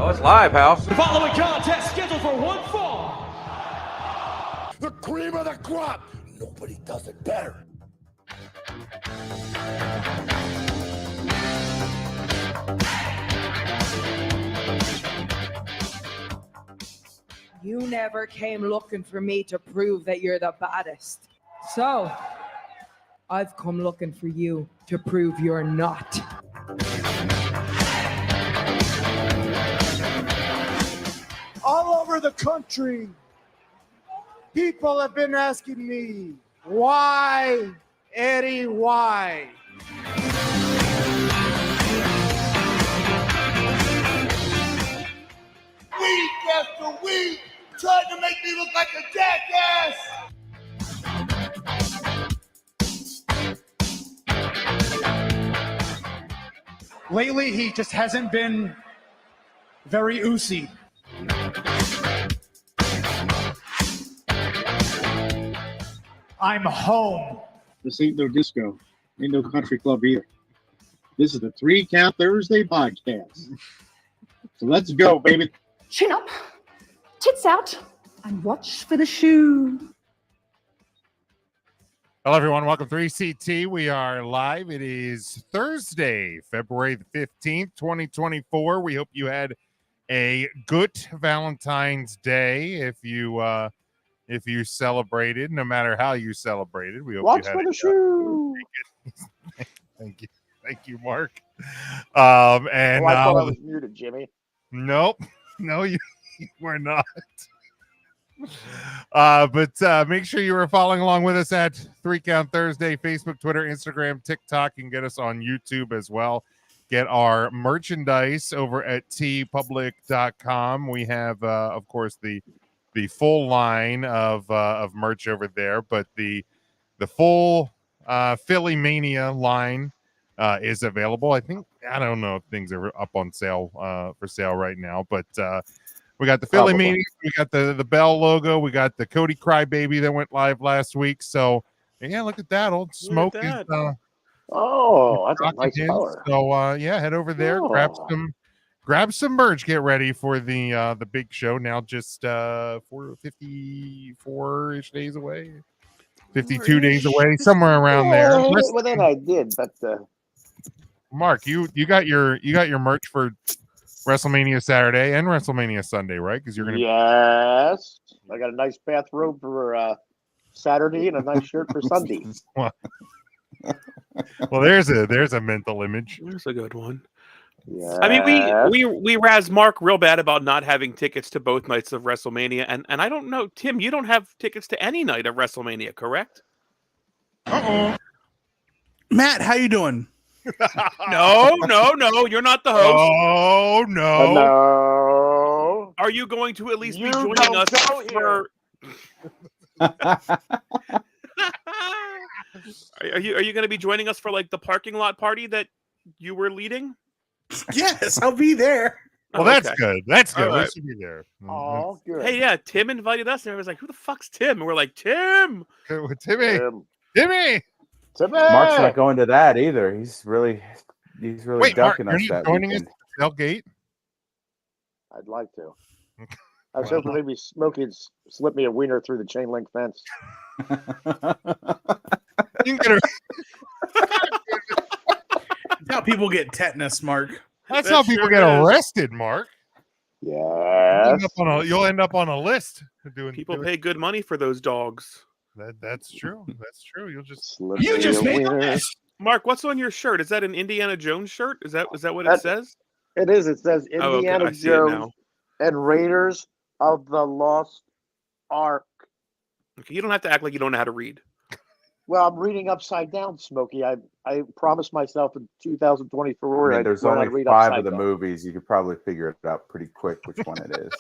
Oh, it's live, House. The following contest scheduled for one fall. The cream of the crop. Nobody does it better. You never came looking for me to prove that you're the baddest. So, I've come looking for you to prove you're not. All over the country, people have been asking me, why, Eddie, why? Week after week, trying to make me look like a jackass. Lately, he just hasn't been very oozy. I'm home. This ain't no disco. Ain't no country club either. This is the 3 Count Thursday podcast. So let's go, baby. Chin up, tits out, and watch for the shoe. Hello, everyone. Welcome to 3CT. We are live. It is Thursday, February the 15th, 2024. We hope you had a good Valentine's Day. If you celebrated, no matter how you celebrated, we hope Watch you had for the shoe. Thank you, Mark. And I thought I was muted, Jimmy. Nope, no, you were not. But make sure you are following along with us at 3 Count Thursday, Facebook, Twitter, Instagram, TikTok, and get us on YouTube as well. Get our merchandise over at tpublic.com. We have, of course, the full line of merch over there, but the full Philly Mania line is available. I don't know if things are up on sale for sale right now, but we got the Philly Mania, we got the Bell logo, we got the Cody Crybaby that went live last week. So yeah, look at that. Old Smoke is that's a nice color. So yeah, head over there, grab some merch, get ready for the big show. Now just 54-ish days away. 52 days away, somewhere around there. Well, then I did, but Mark, you got your merch for WrestleMania Saturday and WrestleMania Sunday, right? Because you're gonna. Yes, I got a nice bathrobe for Saturday and a nice shirt for Sunday. Well, there's a mental image. There's a good one. Yeah. I mean, we razz Mark real bad about not having tickets to both nights of WrestleMania, and I don't know, Tim, you don't have tickets to any night of WrestleMania, correct? Matt, how you doing? No, you're not the host. Oh no! No. Are you going to at least be You joining don't us go for? Are you going to be joining us for like the parking lot party that you were leading? Yes, I'll be there. Well, that's good. That's good. All We right. should be there. Oh, good. Hey, yeah, Tim invited us, and I was like, "Who the fuck's Tim?" And we're like, "Tim." Timmy. Mark's not going to that either. He's really Wait, ducking Mark, us are you that joining weekend. us at Tailgate? I'd like to. I was hoping maybe Smokey'd slip me a wiener through the chain link fence. You can get her. That's how people get tetanus, Mark. That's how people get arrested, Mark. Yes. You'll end up on a list. People pay good money for those dogs. That's true. That's true. You'll just You just made a list. Mark, what's on your shirt? Is that an Indiana Jones shirt? Is that what it says? It is. It says Oh, okay. Indiana I see it now. Jones and Raiders of the Lost Ark. Okay, you don't have to act like you don't know how to read. Well, I'm reading upside down, Smokey. I promised myself in 2024. I mean, there's only 5 of the movies. You could probably figure it out pretty quick which one it is.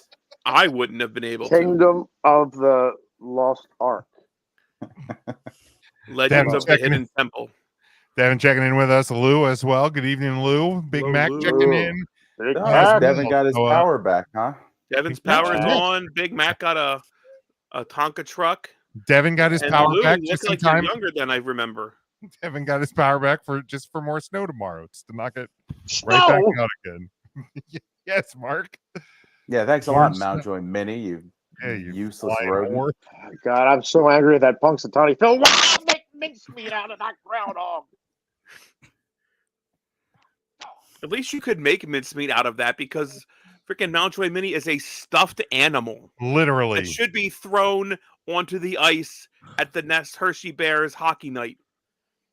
I wouldn't have been able to. Kingdom of the Lost Ark. Legends of the Hidden Temple. Devin checking in with us. Lou as well. Good evening, Lou. Big Hello, Mac Lou. checking in. Devin got his power back, huh? Devin's power is on. Big Mac got a Tonka truck. Devin got his And power Lou back looks just in like time. you're younger than I remember. Devin got his power back for more snow tomorrow. Just to knock it right back out again. Yes, Mark. Yeah, thanks a lot, Mountjoy Mini. You useless flying rodent. whore. Oh, God, I'm so angry at that Punxsutawney Phil. Wow, make mincemeat out of that groundhog. At least you could make mincemeat out of that because freaking Mountjoy Mini is a stuffed animal. Literally. That should be thrown onto the ice at the next Hershey Bears hockey night.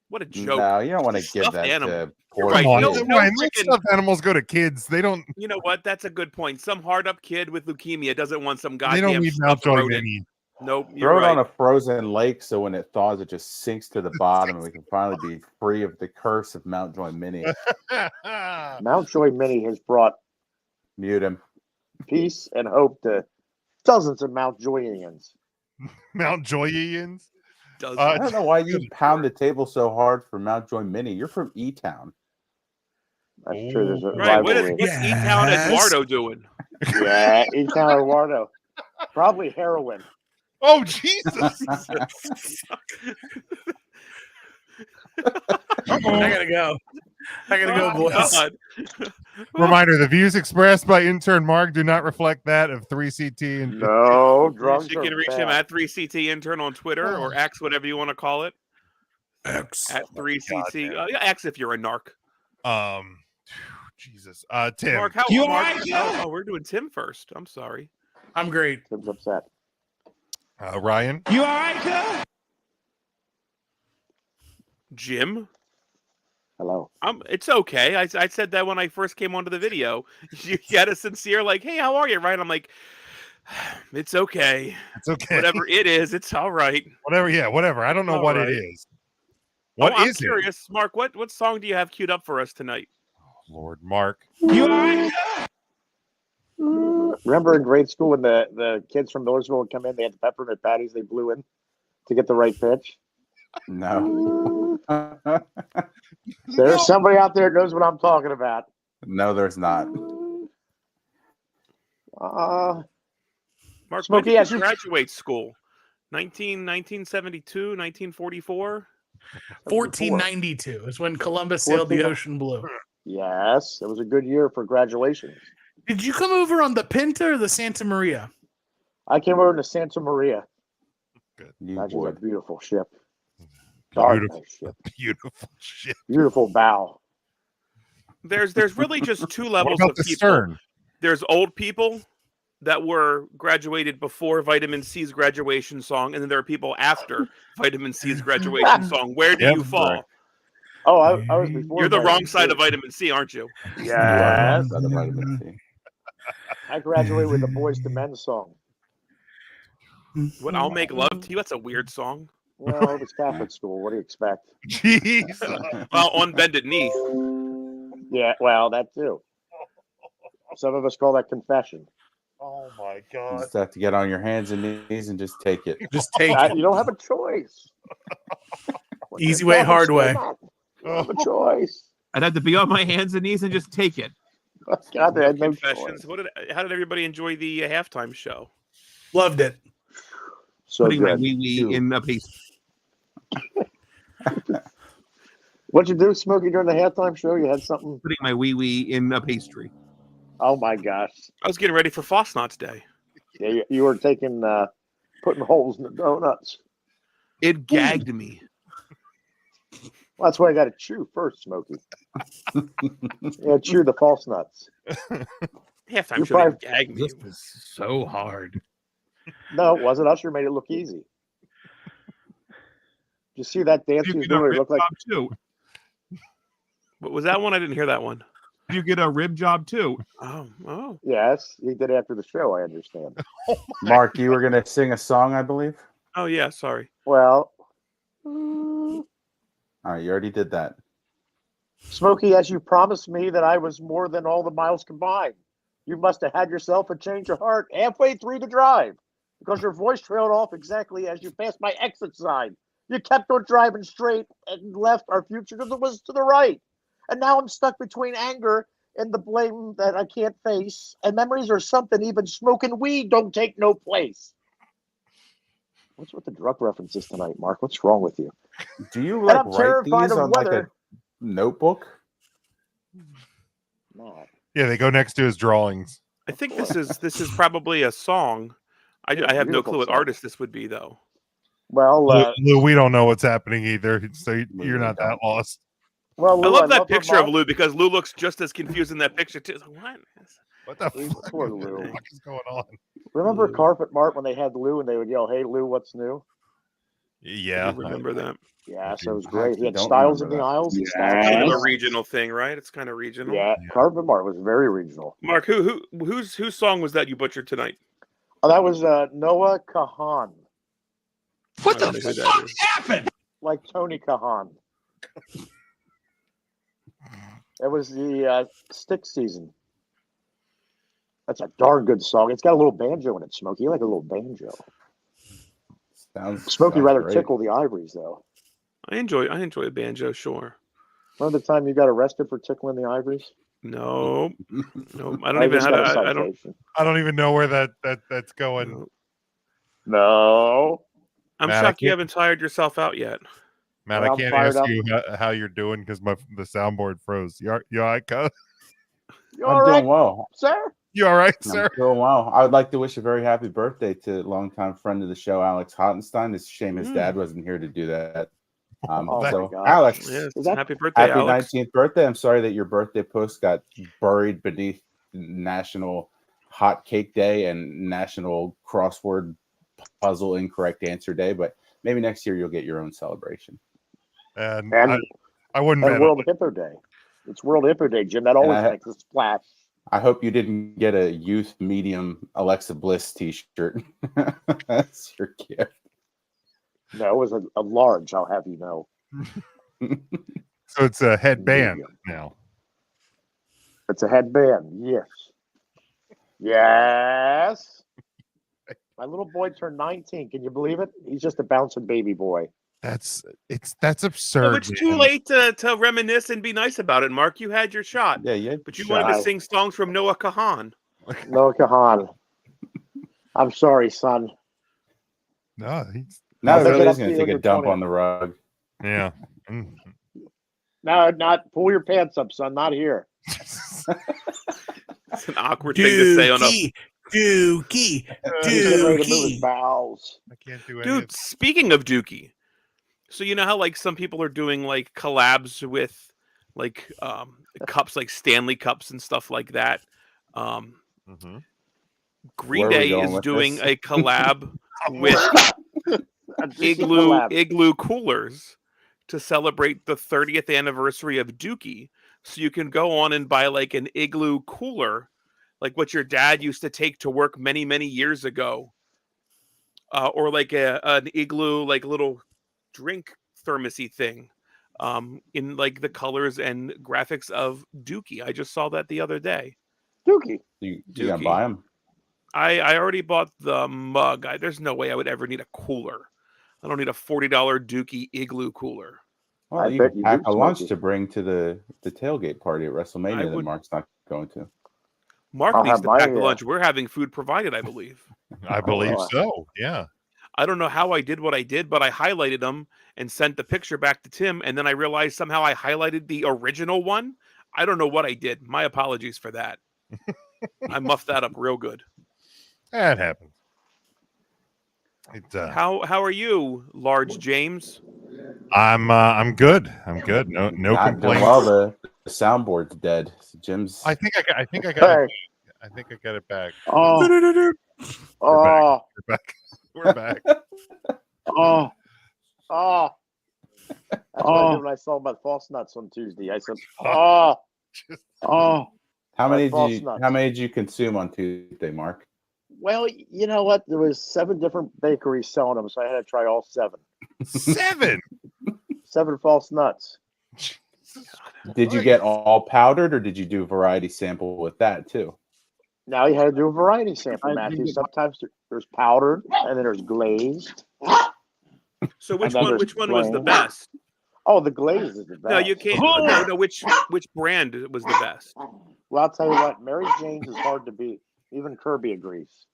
What a joke. No, you don't want to give Stuffed that animal. to You're poor right. Come on, No, kids. Ryan, let freaking- stuffed animals go to kids. They don't. You know what? That's a good point. Some hard-up kid with leukemia doesn't want some They goddamn don't need stuffed Mountjoy rodent. Mini. Nope, you're Throw it right. on a frozen lake so when it thaws, it just sinks to the bottom and we can finally be free of the curse of Mountjoy Mini. Mountjoy Mini has brought Mute him. peace and hope to dozens of Mountjoyians. Mountjoyians. I don't know why you pound the table so hard for Mountjoy Mini. You're from E-Town. That's true. There's a Right. rivalry. What's E-Town Eduardo doing? Yeah, E-Town Eduardo. Probably heroin. Oh, Jesus. I gotta go. I gotta go, boys. God. Reminder: the views expressed by intern Mark do not reflect that of 3CT. And No, drugs You are can reach him bad. at 3CT intern on Twitter or X, whatever you want to call it. X. At 3CT. Yeah, X if you're a narc. Jesus. Tim. Mark, how You Mark, alright, Joe? oh, we're doing Tim first. I'm sorry. I'm great. Tim's upset. Ryan. You all right, Joe? Jim? Hello. It's okay. I said that when I first came onto the video. You had a sincere like, hey, how are you? Right? I'm like, it's okay. It's okay. Whatever it is, it's all right. Whatever. Yeah, whatever. I don't know All what right. it is. What I'm is it? curious, Mark. What song do you have queued up for us tonight? Lord, Mark. You all right, Joe? Remember in grade school when the kids from Millersville would come in, they had the peppermint patties they blew in to get the right pitch? No. There's somebody out there that knows what I'm talking about. No, there's not. Mark, when Smokey, did you as you- graduate school? 1972, 1944? 1492 is when Columbus sailed the ocean blue. Yes, it was a good year for graduations. Did you come over on the Pinta or the Santa Maria? I came over to Santa Maria. You That's a would. beautiful ship. Darn Beautiful. nice ship. Beautiful shit. Beautiful bow. There's really just two What levels about of the people. stern? There's old people that were graduated before Vitamin C's graduation song, and then there are people after Vitamin C's graduation song. Where do Yep. you fall? Oh, I was before. You're the Vitamin wrong side C. of Vitamin C, aren't you? Yes. By the vitamin C. I graduated with the Boys to Men song. What, I'll Make Love to You? That's a weird song. Well, it was Catholic school. What do you expect? Jeez. Well, on bended knee. Yeah, well, that too. Some of us call that confession. Oh my You God. just have to get on your hands and knees and just take it. Just take it. You don't have a choice. Easy way, hard way. You don't have a choice. I'd have to be on my hands and knees and just take it. God, they had no Confessions. choice. How did everybody enjoy the halftime show? Loved it. So good. wee in the piece. What'd you do, Smokey, during the halftime show? You had something? Putting my wee in a pastry. Oh my gosh! I was getting ready for Fosnot's Day. Yeah, you were taking, putting holes in the donuts. It gagged me. Well, that's why I got to chew first, Smokey. Yeah, chew the false nuts. Halftime You show probably- didn't gag me. It was so hard. No, it wasn't. Usher made it look easy. Did you see that dance he was doing? It looked like too. What was that one? I didn't hear that one. You get a rib job too. Oh. yes, he did after the show. I understand. Mark, you were going to sing a song, I believe? Oh yeah, sorry. Well, All right, you already did that. Smokey, as you promised me that I was more than all the miles combined, you must have had yourself a change of heart halfway through the drive because your voice trailed off exactly as you passed my exit sign. You kept on driving straight and left. Our future was to the right. And now I'm stuck between anger and the blame that I can't face. And memories are something even smoking weed don't take no place. What's with the drug references tonight, Mark? What's wrong with you? Do you And like I'm write terrified these of on like a weather. notebook? No. Yeah, they go next to his drawings. I think this is probably a song. I have no clue what artist this would be, though. Well, Lou, we don't know what's happening either, so you're not that lost. Well, Lou, I love that her picture of mom. Lou because Lou looks just as confused in that picture too. It's like, What the Poor Lou. fuck is going on? Remember Lou. Carpet Mart when they had Lou and they would yell, "Hey Lou, what's new?" Yeah, Remember that? Yeah, so it was I great. He had don't styles in remember the that. aisles. And It's styles kind in of the a aisles. regional thing, right? It's kind of regional. Yeah, Carpet Mart was very regional. Mark, whose song was that you butchered tonight? Oh, that was Noah Kahan. What I the don't know who that fuck is. happened? Like Tony Kahan. It was the stick season. That's a darn good song. It's got a little banjo in it, Smokey. You like a little banjo. Smokey rather great. tickle the ivories, though. I enjoy a banjo, sure. Remember the time you got arrested for tickling the ivories? No, no, I don't I even just how got a to. I don't. citation. I don't even know where that's going. No. I'm Matt, I shocked you can't- haven't tired yourself out yet. Matt, Well, I I'm can't fired ask up. you how you're doing because the soundboard froze. You all right, cuz? You I'm all right, doing well. sir? You all right, I'm sir? doing well. I would like to wish a very happy birthday to longtime friend of the show, Alex Hottenstein. It's a shame his dad wasn't here to do that. Oh, my So, God. Alex, Yes, Is that- happy birthday, happy Alex. 19th birthday. I'm sorry that your birthday post got buried beneath National Hot Cake Day and National Crossword Puzzle Incorrect Answer Day, but maybe next year you'll get your own celebration. And And, I wouldn't and bet World on Hippo Day. It's World Hippo Day, Jim. That always I- makes a splash. I hope you didn't get a youth medium Alexa Bliss t-shirt. That's your gift. No, it was a large, I'll have you know. So it's a headband Medium. now. It's a headband. Yes. Yes. My little boy turned 19. Can you believe it? He's just a bouncing baby boy. That's No, absurd. it's too man. late to reminisce and be nice about it, Mark. You had your shot, Yeah. but you wanted to shot. sing songs from Noah Kahan. Noah Kahan. I'm sorry, son. No, he's Now I'll he make it really up is to going you to on take a your dump 20th. on the rug. yeah. Mm. No, not pull your pants up, son. Not here. It's an awkward thing to say on a Dookie, He's getting ready to move his Dookie. bowels. I can't do dude. Speaking of Dookie, so you know how like some people are doing like collabs with like cups, like Stanley cups and stuff like that. Mhm. Where Green are we Day going is with doing this? a collab with A Dookie collab. igloo coolers to celebrate the 30th anniversary of Dookie. So you can go on and buy like an igloo cooler, like what your dad used to take to work many, many years ago, or like an igloo, like little drink thermosy thing, in like the colors and graphics of Dookie. I just saw that the other day. Dookie. You gonna Dookie. buy them? I already bought the mug. There's no way I would ever need a cooler. I don't need a $40 Dookie igloo cooler. Well, I you bet can you pack do, a lunch Smokey. to bring to the tailgate party at WrestleMania that would- Mark's not going to. Mark I'll needs have to my, pack the lunch. We're having food provided, I believe. I believe Oh, so. Yeah. I don't know how I did what I did, but I highlighted them and sent the picture back to Tim, and then I realized somehow I highlighted the original one. I don't know what I did. My apologies for that. I muffed that up real good. That happens. How are you, Large James? I'm good. I'm good. No Not doing complaints. well. The soundboard's dead. So Jim's. I think I got Hey. it back. Oh. We're Oh. back. We're back. Oh. Oh. That's what I did when I saw about false nuts on Tuesday. I said, oh. Oh. How many false did you nuts. How many did you consume on Tuesday, Mark? Well, you know what? There was 7 different bakeries selling them, so I had to try all 7. 7. 7 false nuts. Did you get all powdered, or did you do a variety sample with that too? Now you had to do a variety sample, Matthew. Sometimes there's powdered, and then there's glazed. So And then there's which one was the plain. best? Oh, the glazed is the best. No, you can't. No, which brand was the best? Well, I'll tell you what, Mary Jane's is hard to beat. Even Kirby agrees.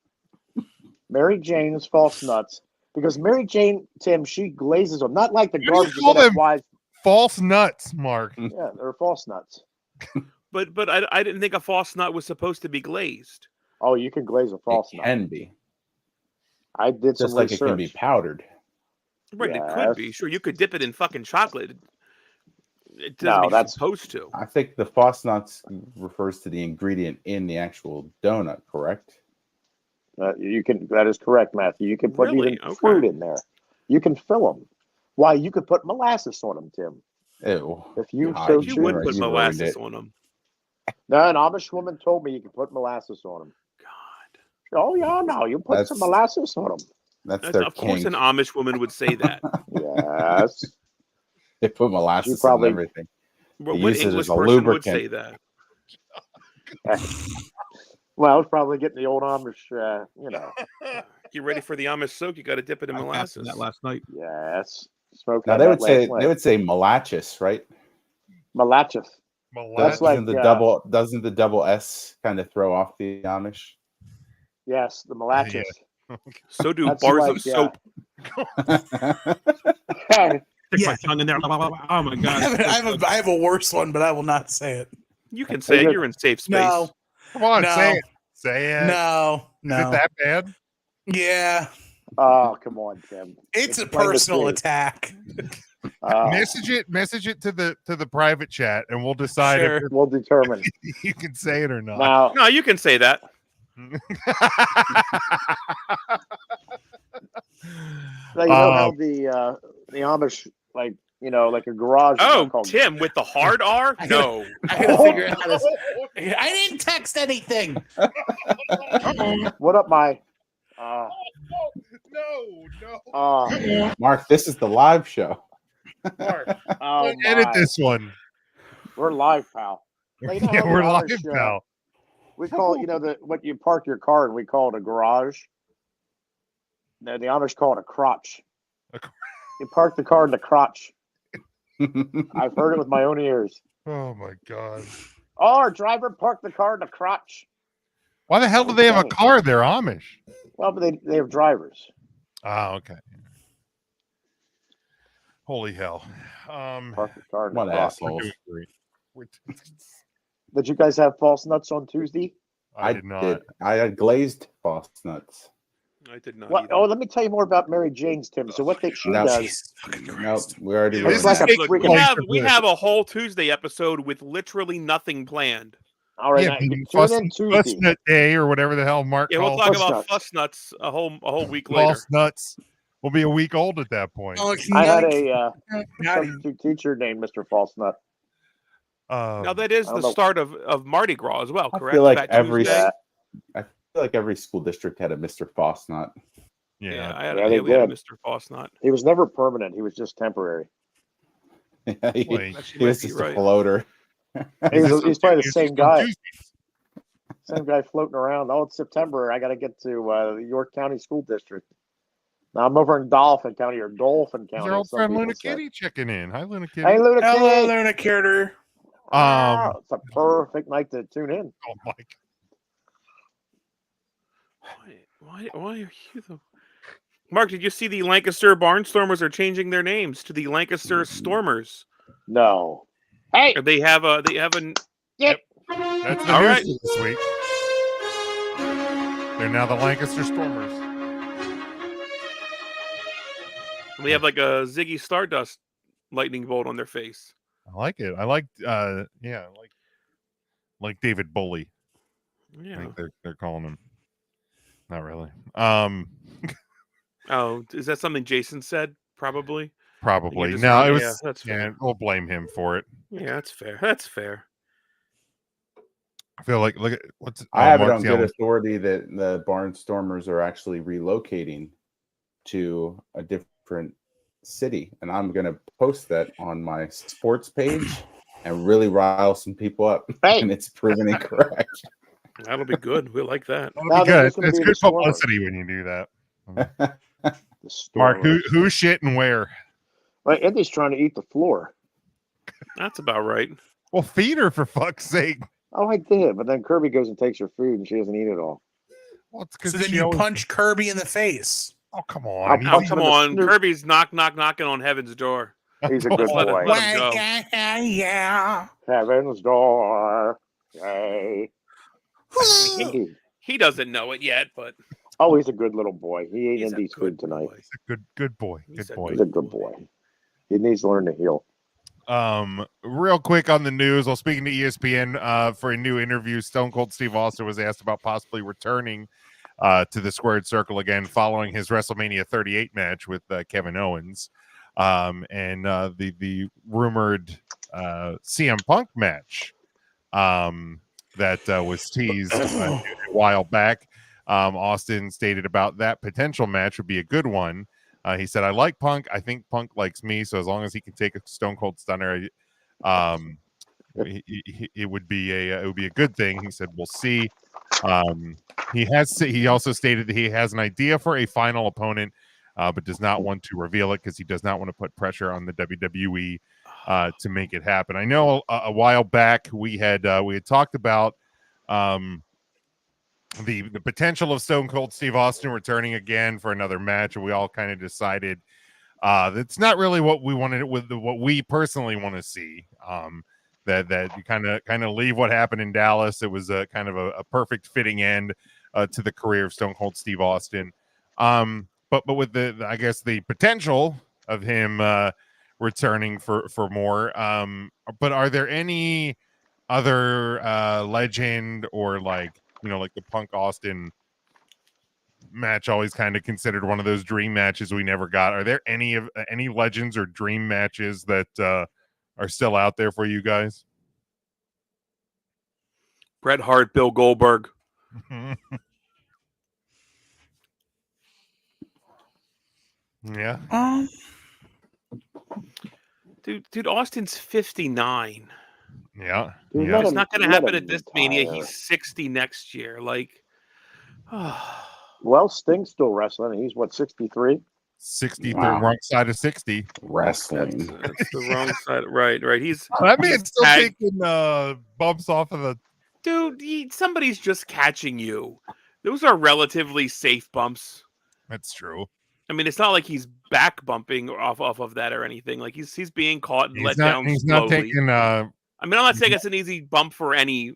Mary Jane's false nuts. Because Mary Jane, Tim, she glazes them. Not like the You garbage call you get at them- Wise. False nuts, Mark. Yeah, they're false nuts. But I didn't think a false nut was supposed to be glazed. Oh, you can glaze a false It nut. can be. I did some Just like research. it can be powdered. Right, it could be. Yes. Sure, you could dip it in fucking chocolate. It doesn't No, mean that's supposed to. I think the false nuts refers to the ingredient in the actual donut, correct? you can. That is correct, Matthew. You can put Really? even Okay. fruit in there. You can fill them. Why? You could put molasses on them, Tim. Ew. If you God, so You would choose. put you ruined molasses it. on them. No, an Amish woman told me you can put molasses on them. God. Oh yeah, no, you put some molasses on them. That's their Of course, kink. an Amish woman would say that. Yes. They put molasses probably- on everything. But They what use it as English a person would lubricant. say that? Well, I was probably getting the old Amish, You ready for the Amish soak? You got to dip it in I passed molasses. that last night. Yes. Smoke Now had they that would say last night. they would say molasses, right? Molasses. That's like doesn't the double S kind of throw off the Amish? Yes, the molasses. So do That's bars like, of soap. Stick my tongue in there. Oh my god! I have a worse one, but I will not say it. You can say it. You're in safe space. No. Come on, No. say it. Say it. No. Is it that bad? Yeah. Oh, come on, Tim. It's a Explain this personal to me. attack. Message it to the private chat, and we'll decide Sure. if We'll determine. you can say it or not. Now, No, you can say that. now you know how the Amish, like a garage. is Oh, not called- Tim with the hard R? No. I gotta figure out how to. I didn't text anything. What up, my? No. Mark, this is the live show. Oh, Edit my. this one. We're live, pal. Like, you know Yeah, how we're the live, Amish, pal. We call it, what you park your car in, we call it a garage. No, the Amish call it a crotch. You park the car in the crotch. I've heard it with my own ears. Oh my god. Oh, our driver parked the car in the crotch. Why the hell do they have a car? They're Amish. Well, but they have drivers. Oh, okay. Holy hell. Park the car in the What crotch. assholes. Did you guys have false nuts on Tuesday? I did not. I had glazed false nuts. I did not. What? Oh, let me tell you more about Mary Jane's, Tim. So what she No. does? Nope, we already It's ruined like that. a Look, freaking- we have a whole Tuesday episode with literally nothing planned. All right, Yeah, now, you tune fuss, in fuss Tuesday. nut day or whatever the hell Mark Yeah, we'll calls talk it. Fuss about nuts. fuss nuts a whole week later. False nuts. We'll be a week old at that point. Oh, it's I had not- a not even- substitute teacher named Mr. False Nut. Now that is I the don't know. start of Mardi Gras as well, I correct? feel like Fat every Tuesday? I feel like every school district had a Mr. Fosnut. Yeah, I had, Yeah, they we had a did. Mr. Fosnut. He was never permanent. He was just temporary. he Wait. Actually, was might be just a right. floater. He's probably the same guy. Tuesdays. Same guy floating around. Oh, it's September. I got to get to the York County School District. Now I'm over in Dolphin County or Dolphin County. Is our old some friend people Luna say. Kitty checking in? Hi, Luna Kitty. Hey, Luna Hello, Kitty. Luna Carter. It's a perfect night to tune in. Oh my Why are you the... Mark, did you see the Lancaster Barnstormers are changing their names to the Lancaster Stormers? No. Hey, They have a Yep. That's the All news right. for this week. They're now the Lancaster Stormers. they have like a Ziggy Stardust lightning bolt on their face. I like it. I like I like David Bully. I Yeah. think they're calling him. Not really. Oh, is that something Jason said? Probably. Probably. just- No, it yeah, was that's fair. we'll blame him for it. Yeah, that's fair. That's fair. I feel like look at what's I have it Mark's on good yelling. authority that the Barnstormers are actually relocating to a different city, and I'm going to post that on my sports page and really rile some people up. Hey. And it's proven incorrect. That'll be good. We like that. That'll Now be they're good. just gonna It's be good the Stormers. publicity when you do that. The Mark, Stormers. who shit and where? Well, Andy's trying to eat the floor. That's about right. Well, feed her for fuck's sake. Oh, I did, but then Kirby goes and takes her food, and she doesn't eat it all. Well, it's 'cause So then she you always- punch Kirby in the face. Oh, come I'll on. punch Oh, come him in the on. snoot. Kirby's knocking on heaven's door. He's a good Let it- boy. let him go. Yeah. Heaven's door. Hey. He doesn't know it yet, but Oh, he's a good little boy. He ate he's a Indy's food good tonight. boy. He's a good boy. He's Good a boy. He's a good boy. He needs to learn to heal. Real quick on the news. Well, speaking to ESPN, for a new interview, Stone Cold Steve Austin was asked about possibly returning to the squared circle again following his WrestleMania 38 match with Kevin Owens, and the rumored CM Punk match that was teased a while back. Austin stated about that potential match would be a good one. He said, "I like Punk. I think Punk likes me. So as long as he can take a Stone Cold Stunner, it would be a good thing." He said, "We'll see." He also stated that he has an idea for a final opponent, but does not want to reveal it because he does not want to put pressure on the WWE to make it happen. I know a while back we had talked about the potential of Stone Cold Steve Austin returning again for another match, and we all kind of decided that's not really what we wanted with what we personally want to see. That you kind of leave what happened in Dallas. It was a kind of a perfect fitting end to the career of Stone Cold Steve Austin. But with the I guess the potential of him returning for more. But are there any other legend or like the Punk Austin match always kind of considered one of those dream matches we never got? Are there any legends or dream matches that are still out there for you guys? Bret Hart, Bill Goldberg. Yeah. Dude, Austin's 59. Yeah. Dude, Yeah. It's not going to happen at this Mania. retire. He's 60 next year. Like, Well, Sting's still wrestling. He's what, 63? 60, Wow. wrong side of 60. Wrestling. that's the wrong side. Right. He's That man's still tag- taking bumps off of the. Dude, somebody's just catching you. Those are relatively safe bumps. That's true. I mean, it's not like he's back bumping off of that or anything. Like he's being caught and let down He's slowly. not taking. I mean, I'm not saying it's an easy bump for any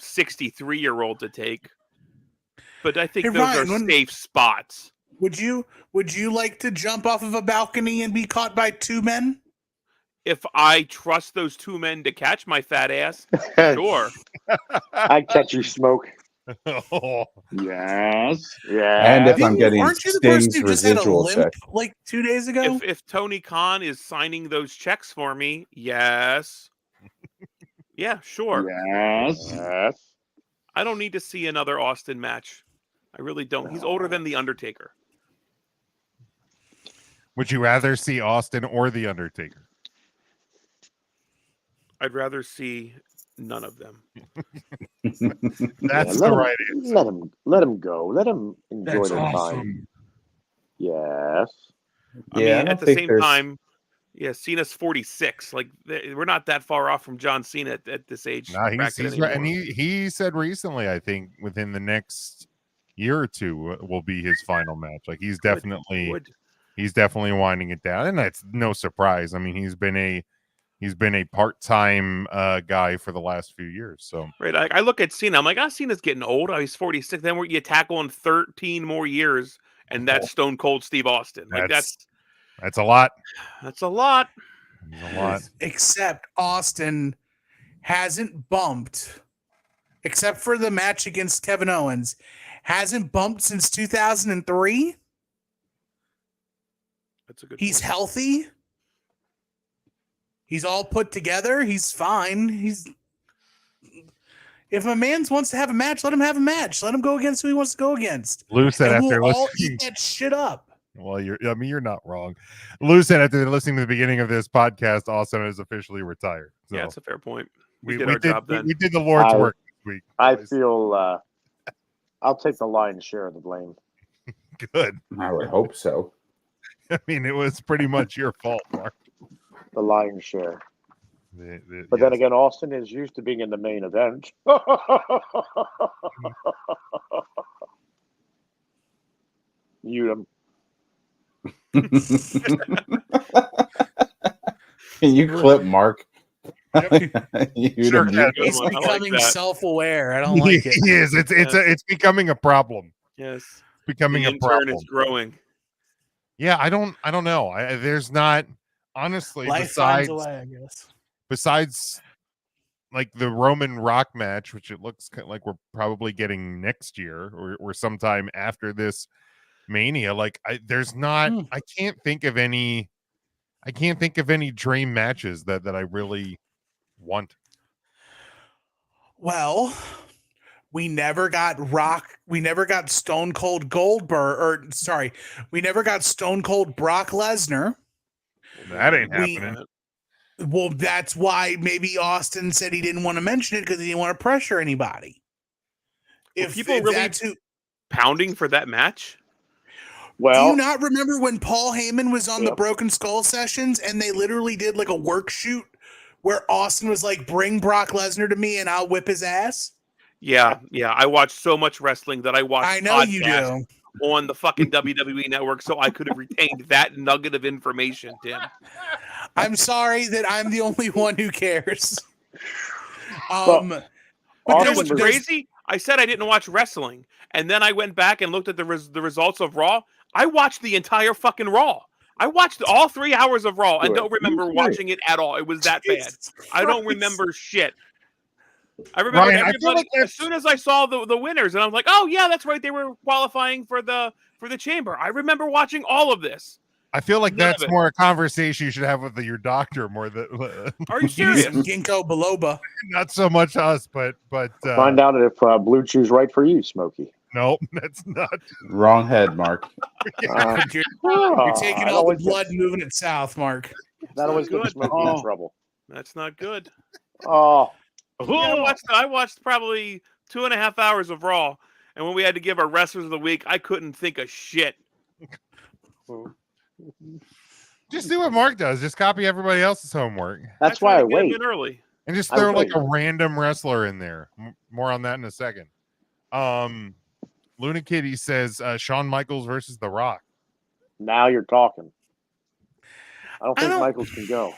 63-year-old to take, but I think Hey, those Ryan, are safe spots. Would you like to jump off of a balcony and be caught by two men? If I trust those two men to catch my fat ass, sure. I'd catch you, Smoke. Oh. Yes. And if I'm getting Aren't you the person Sting's who just had a residual limp check. like 2 days ago? If Tony Khan is signing those checks for me, yes. Yeah, sure. Yes. I don't need to see another Austin match. I really don't. He's older than The Undertaker. Would you rather see Austin or The Undertaker? I'd rather see none of them. That's the right answer. Let him go. Let him enjoy That's their awesome. time. Yes. I mean, at the same time, yeah, Cena's 46. Like, we're not that far off from John Cena at this age. No, he's right. And he said recently, I think within the next year or two will be his final match. Like he's definitely winding it down, and that's no surprise. I mean, he's been a part-time guy for the last few years. So right, I look at Cena. I'm like, Cena's getting old. Oh, he's 46. Then you tackle on 13 more years, and that's Stone Cold Steve Austin. Like that's a lot. That's a lot. That's a lot. Except Austin hasn't bumped, except for the match against Kevin Owens, hasn't bumped since 2003. That's a good. He's healthy. He's all put together. He's fine. If a man wants to have a match, let him have a match. Let him go against who he wants to go against. Lou said after we'll all listening, eat that shit up. well, you're not wrong. Lou said after listening to the beginning of this podcast, Austin is officially retired. So yeah, that's a fair point. We did our job then. We did the Lord's work this week. I feel I'll take the lion's share of the blame. Good. I would hope so. I mean, it was pretty much your fault, Mark. The lion's share. But then again, Austin is used to being in the main event. Mute him. Can you clip Mark Sure can. He's I like becoming that. self-aware. I don't like it. He is. It's becoming a problem. Yes. Becoming The a intern problem. is growing. Yeah, I don't know. There's not honestly Life finds a way, I guess. besides like the Roman Rock match, which it looks like we're probably getting next year or sometime after this Mania. Like there's not. I can't think of any dream matches that I really want. Well, we never got Stone Cold Goldberg, we never got Stone Cold Brock Lesnar. That ain't happening. Well, that's why maybe Austin said he didn't want to mention it because he didn't want to pressure anybody. If people really pounding for that match? Do you not remember when Paul Heyman was on the Broken Skull sessions and they literally did like a work shoot where Austin was like, bring Brock Lesnar to me and I'll whip his ass? Yeah. I watched so much wrestling that I watched I know you do. on the fucking WWE network so I could have retained that nugget of information, Tim. I'm sorry that I'm the only one who cares. But you know what's crazy? I said I didn't watch wrestling, and then I went back and looked at the results of Raw. I watched the entire fucking Raw. I watched all 3 hours of Raw and don't remember watching it at all. It was that bad. I don't remember shit. I remember everybody as soon as I saw the winners, and I was like, "Oh yeah, that's right. They were qualifying for the chamber." I remember watching all of this. I feel like that's more a conversation you should have with your doctor more than. Are you serious? Ginkgo biloba. Not so much us, but find out if Blue Chew's right for you, Smokey. Nope, that's not. Wrong head, Mark. You're taking all the blood and moving it south, Mark. That always gets Smokey in trouble. That's not good. Oh. Yeah, I watched probably 2.5 hours of Raw, and when we had to give our wrestlers of the week, I couldn't think of shit. Just do what Mark does. Just copy everybody else's homework. That's why I wait early, and just throw like a random wrestler in there. More on that in a second. Luna Kitty says Shawn Michaels versus The Rock. Now you're talking. I don't think Michaels can go.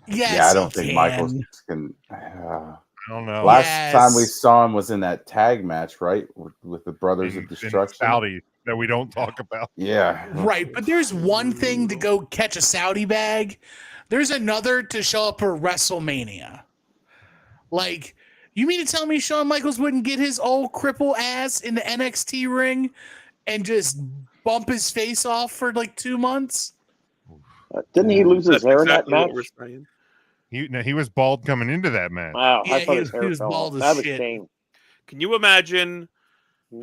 Yes, yeah, I don't think Michaels can. I don't know. Last time we saw him was in that tag match, right, with the Brothers of Destruction. Saudi that we don't talk about. Yeah, right. But there's one thing to go catch a Saudi bag. There's another to show up for WrestleMania. Like, you mean to tell me Shawn Michaels wouldn't get his old cripple ass in the NXT ring and just bump his face off for like 2 months? Didn't he lose his hair in that match? He was bald coming into that match. Wow, I thought his hair fell off. That was shame. Can you imagine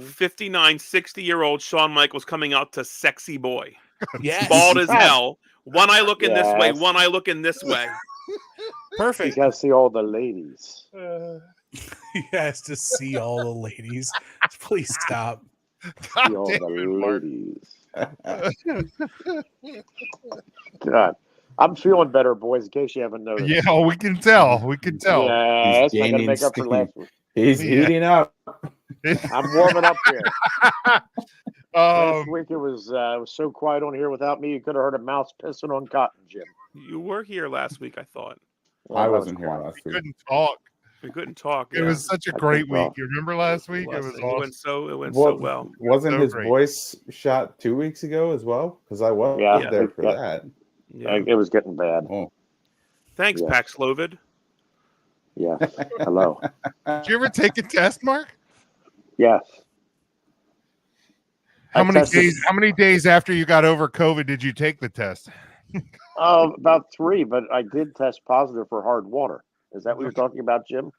59, 60-year-old Shawn Michaels coming out to Sexy Boy? Yes. Bald as hell. One eye looking this way, one eye looking this way. Perfect. You got to see all the ladies. He has to see all the ladies. Please stop. See all the ladies. God. I'm feeling better, boys, in case you haven't noticed. Yeah, we can tell. We can tell. Yeah, that's not going to make up for last week. He's heating up. I'm warming up here. Last week it was so quiet on here without me. You could have heard a mouse pissing on cotton, Jim. You were here last week, I thought. I wasn't here last week. We couldn't talk. We couldn't talk. It was such a great week. You remember last week? It was awesome. It went so well. Wasn't so his great. voice shot 2 weeks ago as well? Because I was there for that. Yeah. It was getting bad. Oh. Thanks, Paxlovid. Yeah. Hello. Did you ever take a test, Mark? Yes. How many days after you got over COVID did you take the test? About 3, but I did test positive for hard water. Is that what you're talking about, Jim?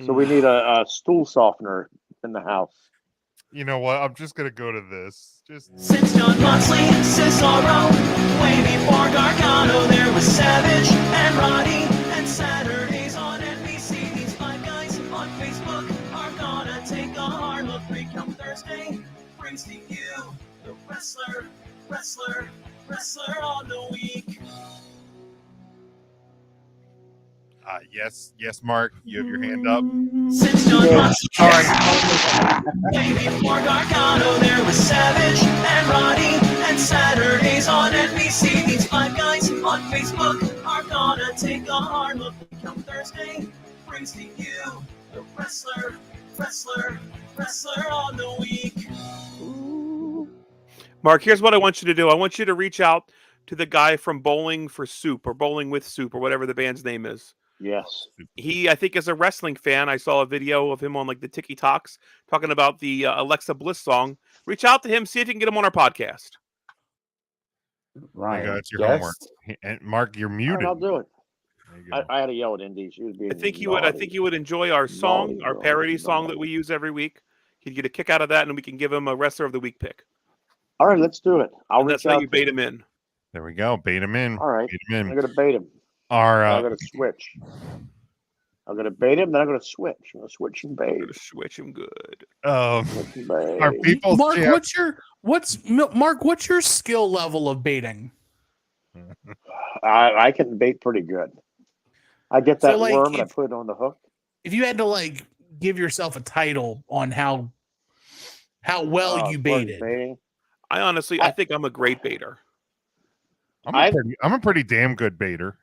So we need a stool softener in the house. You know what? I'm just gonna go to this. Since John Moxley and Cesaro, way before Gargano, there was Savage and Roddy, and Saturdays on NBC. These 5 guys on Facebook are gonna take a hard look. Come Thursday brings to you the wrestler on the week. Yes, Mark. You have your hand up. Since John Moxley, all right. Way before Gargano, there was Savage and Roddy, and Saturdays on NBC. These 5 guys on Facebook are gonna take a hard look. Come Thursday brings to you the wrestler on the week. Mark, here's what I want you to do. I want you to reach out to the guy from Bowling for Soup or Bowling with Soup or whatever the band's name is. Yes. He, I think, is a wrestling fan. I saw a video of him on like the Tiki Talks talking about the Alexa Bliss song. Reach out to him, see if you can get him on our podcast. Ryan, That's your yes? homework. And Mark, you're All muted. right, I'll do it. There you go. I had to yell at Indy. She was being I think he would. I think he would enjoy our song, our parody song that we use every week. He'd get a kick out of that, and we can give him a wrestler of the week pick. All right, let's do it. I'll And reach that's how out you to bait him in. There we go. Bait him in. All right. Bait him I'm in. going to bait him. Our I'm going to switch. I'm going to bait him, then I'm going to switch. I'm going to switch and bait. Switch him good. Switch and bait. our people's Mark, champ. what's your skill level of baiting? I can bait pretty good. I get that So, like, worm and I put it on the hook. If you had to like give yourself a title on how well you as far as baited. baiting. I think I'm a great baiter. I'm a pretty damn good baiter.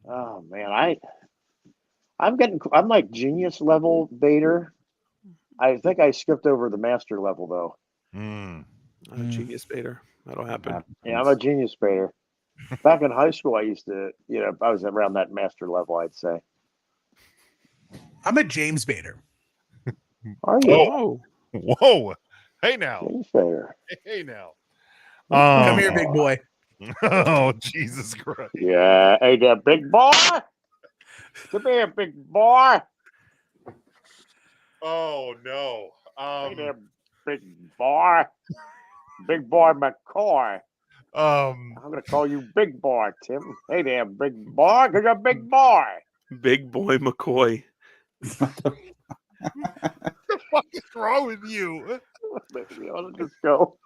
Oh man, I'm like genius level baiter. I think I skipped over the master level though. I'm a genius baiter. That'll happen. Yeah, I'm a genius baiter. Back in high school, I used to, I was around that master level, I'd say. I'm a James baiter. Are you? Whoa. Hey now. James baiter. Hey now. Come here, big boy. Oh, Jesus Christ. Yeah. Hey there, big boy. Come here, big boy. Oh, no. Hey there, big boy. Big boy McCoy. I'm going to call you big boy, Tim. Hey there, big boy, because you're a big boy. Big boy McCoy. What the fuck is wrong with you? Let's just go.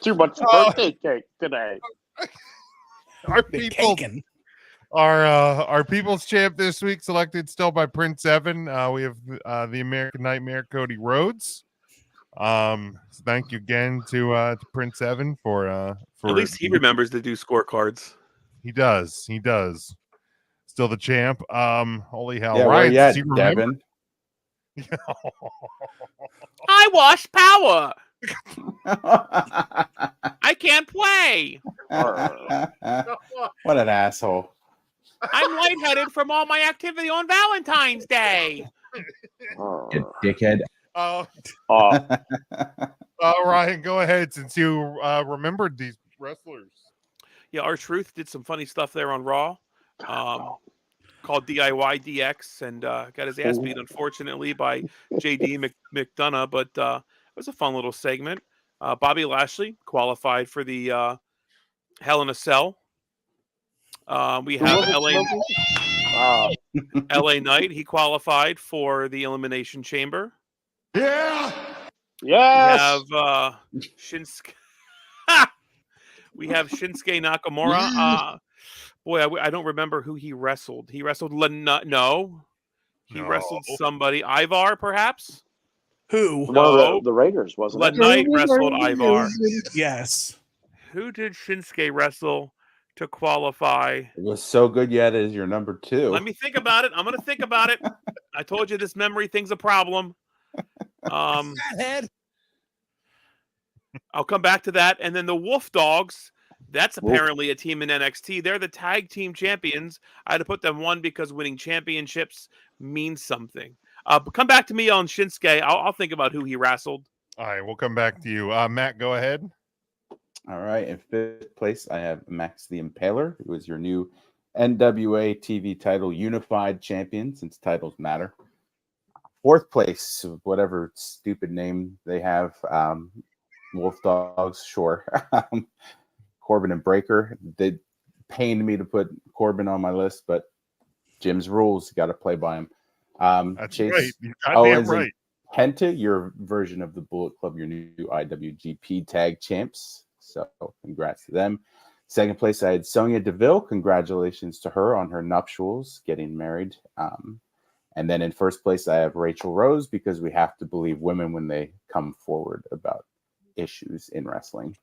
Too much birthday cake today. Our people, our people's champ this week, selected still by Prince Evan. We have the American Nightmare, Cody Rhodes. So thank you again to Prince Evan for At least he remembers to do scorecards. He does. Still the champ. Holy hell. Yeah, Ryan, where you at, does he remember? Devin? I wash power. I can't play. What an asshole. I'm lightheaded from all my activity on Valentine's Day. Dickhead. Ryan, go ahead since you remembered these wrestlers. Yeah, R-Truth did some funny stuff there on Raw. Called DIY DX and got his ass beat, unfortunately, by JD McDonough, but it was a fun little segment. Bobby Lashley qualified for the Hell in a Cell. We have LA Knight. He qualified for the Elimination Chamber. Yeah. Yes. We have Shinsuke. We have Shinsuke Nakamura. Boy, I don't remember who he wrestled. He wrestled He wrestled somebody. Ivar, perhaps? Who? One of the Raiders, wasn't it? Knight wrestled Ivar. Yes. Who did Shinsuke wrestle to qualify? It was so good you had it as your number 2. Let me think about it. I'm going to think about it. I told you this memory thing's a problem. I'll come back to that. And then the Wolf Dogs. That's apparently a team in NXT. They're the tag team champions. I had to put them one because winning championships means something. But come back to me on Shinsuke. I'll think about who he wrestled. All right, we'll come back to you. Matt, go ahead. All right. In 5th place, I have Max the Impaler, who is your new NWA TV title unified champion, since titles matter. 4th place, whatever stupid name they have, Wolf Dogs, sure. Corbin and Breaker. They pained me to put Corbin on my list, but Jim's rules, got to play by him. That's Chase right. You Owens goddamn right. and Penta, your version of the Bullet Club, your new IWGP Tag Champs. So congrats to them. 2nd place, I had Sonya Deville. Congratulations to her on her nuptials, getting married. And then in 1st place, I have Rachel Rose, because we have to believe women when they come forward about issues in wrestling.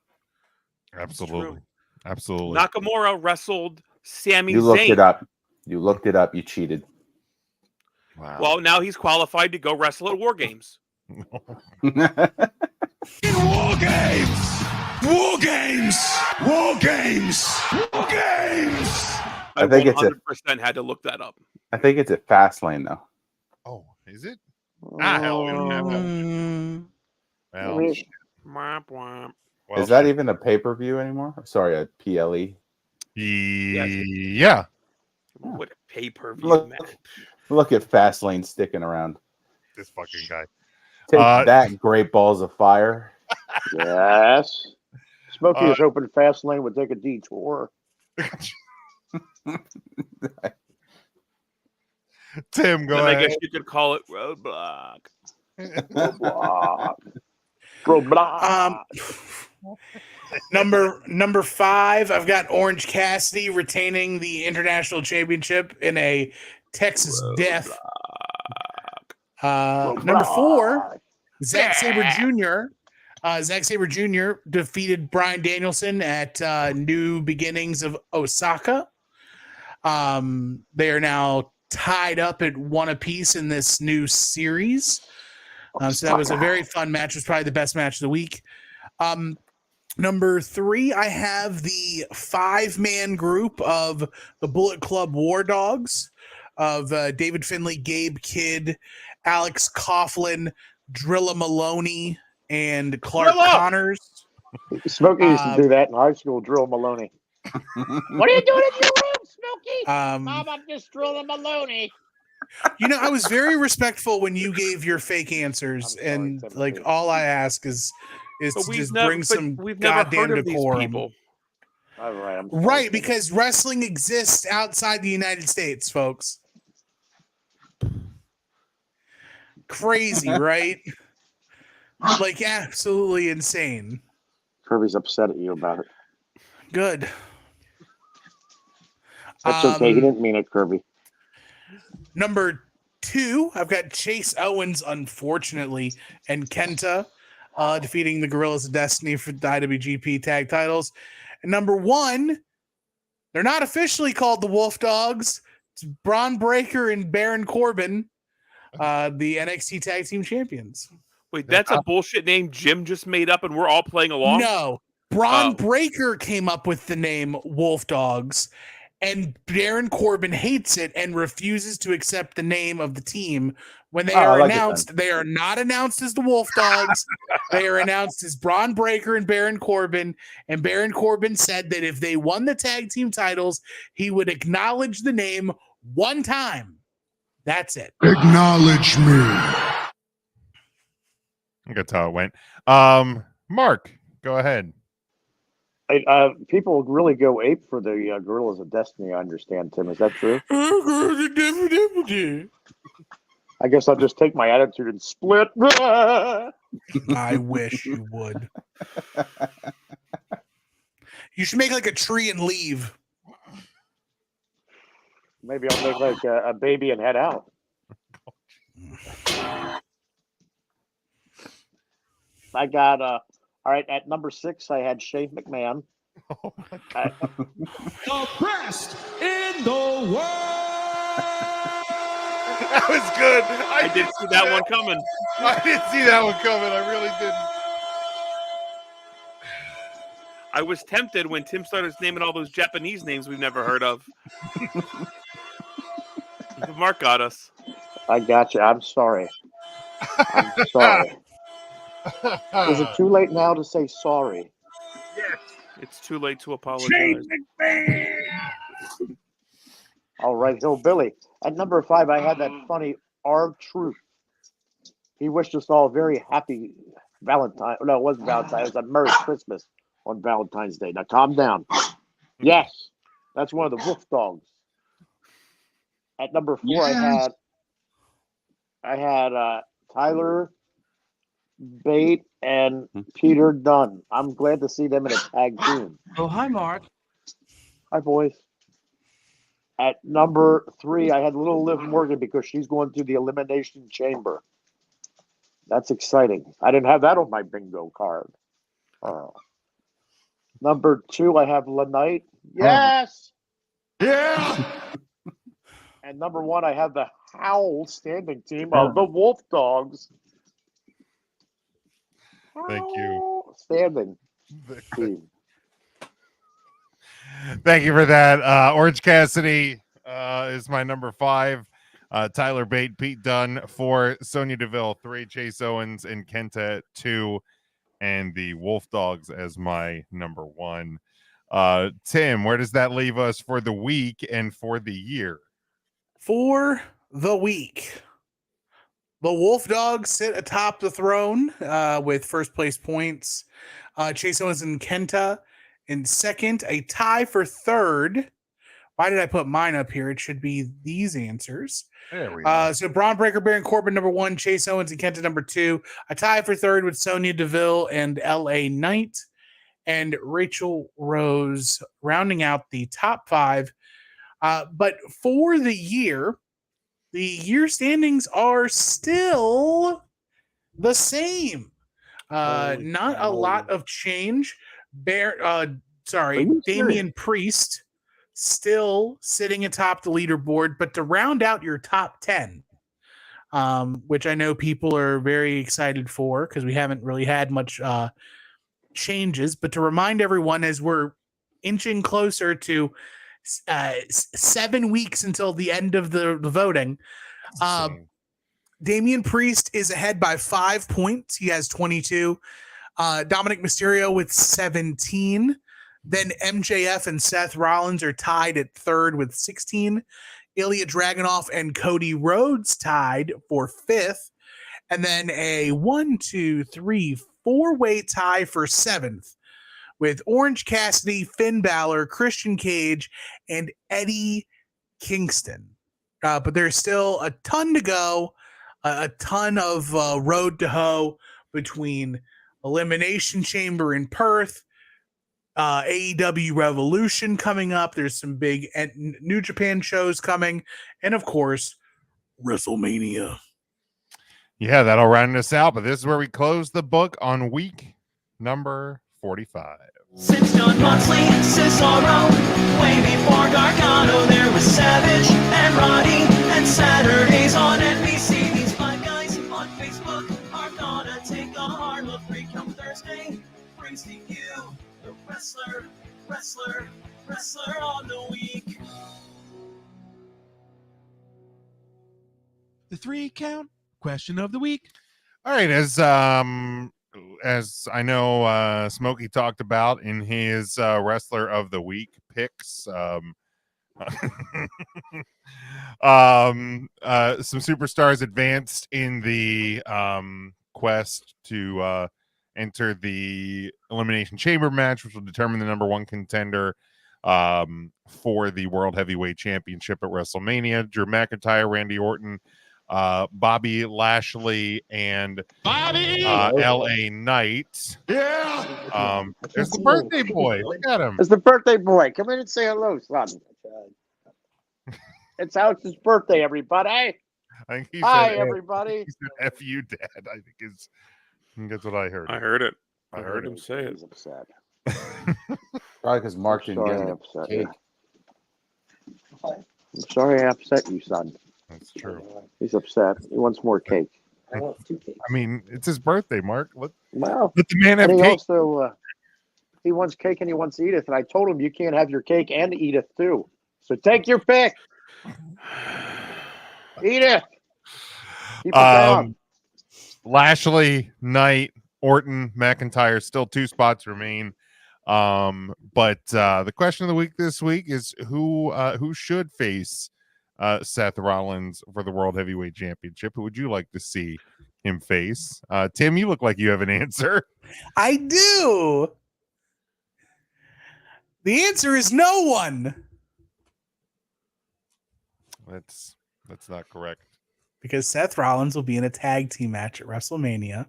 Absolutely. Absolutely. Nakamura wrestled Sami You looked Zayn. it up. You looked it up. You cheated. Wow. Well, now he's qualified to go wrestle at War Games. War games! War games! War games! War games! I think it's 100% had to look that up. I think it's at Fastlane though. Oh, is it? Hell yeah. Well, Womp womp. well, Is that even a pay-per-view anymore? Sorry, a PLE. yeah. What a pay-per-view Look, match. look at Fastlane sticking around. This fucking guy. Take that, Great Balls of Fire. Yes. Smokey is hoping Fastlane would take a detour. Tim, go Then ahead. I guess you could call it Roadblock. Roadblock. Number 5, I've got Orange Cassidy retaining the international championship in a Texas death. Number 4, Zack Sabre Jr. Zack Sabre Jr. defeated Bryan Danielson at New Beginnings of Osaka. They are now tied up at 1 apiece in this new series. So that was a very fun match. It was probably the best match of the week. Number 3, I have the 5-man group of the Bullet Club War Dogs of David Finlay, Gabe Kidd, Alex Coughlin, Drilla Maloney, and Clark Connors. Smokey used to do that in high school, drill Maloney. What are you doing in your room, Smokey? Mom, I'm just drilling Maloney. You know, I was very respectful when you gave your fake answers, and like all I ask is to just bring some goddamn decorum. All right, right, because wrestling exists outside the United States, folks. Crazy, right? Like absolutely insane. Kirby's upset at you about it. Good. That's okay. He didn't mean it, Kirby. Number 2, I've got Chase Owens, unfortunately, and Kenta defeating the Gorillas of Destiny for the IWGP tag titles. And number 1, they're not officially called the Wolf Dogs. It's Braun Breaker and Baron Corbin, the NXT Tag Team Champions. Wait, that's a bullshit name Jim just made up and we're all playing along? No. Braun Breaker came up with the name Wolf Dogs, and Baron Corbin hates it and refuses to accept the name of the team. When they are announced, they are not announced as the Wolf Dogs. They are announced as Braun Breaker and Baron Corbin. And Baron Corbin said that if they won the tag team titles, he would acknowledge the name one time. That's it. Acknowledge me. That's how it went. Mark, go ahead. People really go ape for the Gorillas of Destiny, I understand, Tim. Is that true? I guess I'll just take my attitude and split. I wish you would. You should make like a tree and leave. Maybe I'll make like a baby and head out. I got all right, at number 6, I had Shane McMahon. The best in the world. That was good. I did see that one coming. I did see that one coming. I really didn't. I was tempted when Tim started naming all those Japanese names we've never heard of. Mark got us. I got you. I'm sorry. I'm sorry. Is it too late now to say sorry? Yes. It's too late to apologize. All right, Hillbilly. At number 5, I had that funny R-Truth. He wished us all a very happy Valentine. No, it wasn't Valentine. It was a Merry Christmas on Valentine's Day. Now, calm down. Yes, that's one of the Wolf Dogs. At number 4, Yes. I had Tyler Bate and Peter Dunn. I'm glad to see them in a tag team. Oh, hi, Mark. Hi, boys. At number 3, I had little Liv Morgan because she's going through the Elimination Chamber. That's exciting. I didn't have that on my bingo card. Number 2, I have Lanite. Yes. Yeah. And number 1, I have the Howl standing team of the Wolf Dogs. Thank you. Standing team. Thank you for that. Orange Cassidy is my number 5. Tyler Bate, Pete Dunn 4, Sonya Deville 3, Chase Owens and Kenta 2, and the Wolf Dogs as my number 1. Tim, where does that leave us for the week and for the year? For the week, the Wolf Dogs sit atop the throne with first place points. Chase Owens and Kenta in second, a tie for third. Why did I put mine up here? It should be these answers. There we go. So Braun Breaker, Baron Corbin, number 1, Chase Owens and Kenta, number 2. A tie for third with Sonya Deville and LA Knight. And Rachel Rose rounding out the top 5. But for the year standings are still the same. Not a lot of change. Damian Priest still sitting atop the leaderboard, but to round out your top 10, which I know people are very excited for because we haven't really had much changes, but to remind everyone as we're inching closer to 7 weeks until the end of the voting, Damian Priest is ahead by 5 points. He has 22. Dominic Mysterio with 17. Then MJF and Seth Rollins are tied at third with 16. Ilya Dragunov and Cody Rhodes tied for 5th. And then a 4-way tie for 7th with Orange Cassidy, Finn Balor, Christian Cage, and Eddie Kingston. But there's still a ton to go, a ton of road to hoe between Elimination Chamber in Perth, AEW Revolution coming up. There's some big New Japan shows coming, and of course, WrestleMania. Yeah, that'll round us out. But this is where we close the book on week number 45. Since John Moxley and Cesaro, way before Gargano, there was Savage and Roddy, and Saturdays on NBC. These 5 guys on Facebook are gonna take a hard look. Come Thursday, brings to you the wrestler on the week. The 3 count question of the week. All right, as I know, Smokey talked about in his wrestler of the week picks. Some superstars advanced in the quest to enter the Elimination Chamber match, which will determine the number 1 contender for the World Heavyweight Championship at WrestleMania. Drew McIntyre, Randy Orton, Bobby Lashley, and LA Knight. Yeah. There's the birthday boy. Look at him. It's the birthday boy. Come in and say hello, son. It's Alex's birthday, everybody. I think he Hi, said, everybody. He said, F you, Dad. I think that's what I heard. I heard it. I heard him say it. He's upset. Probably because Mark didn't get him upset cake. I'm sorry I upset you, son. That's true. He's upset. He wants more cake. I want 2 cakes. I mean, it's his birthday, Mark. Let Well, the man have and he cake. also he wants cake and he wants Edith, and I told him you can't have your cake and Edith too. So take your pick. Edith. Keep it down. Lashley, Knight, Orton, McIntyre, still 2 spots remain. But the question of the week this week is who should face Seth Rollins for the World Heavyweight Championship? Who would you like to see him face? Tim, you look like you have an answer. I do. The answer is no one. That's not correct. Because Seth Rollins will be in a tag team match at WrestleMania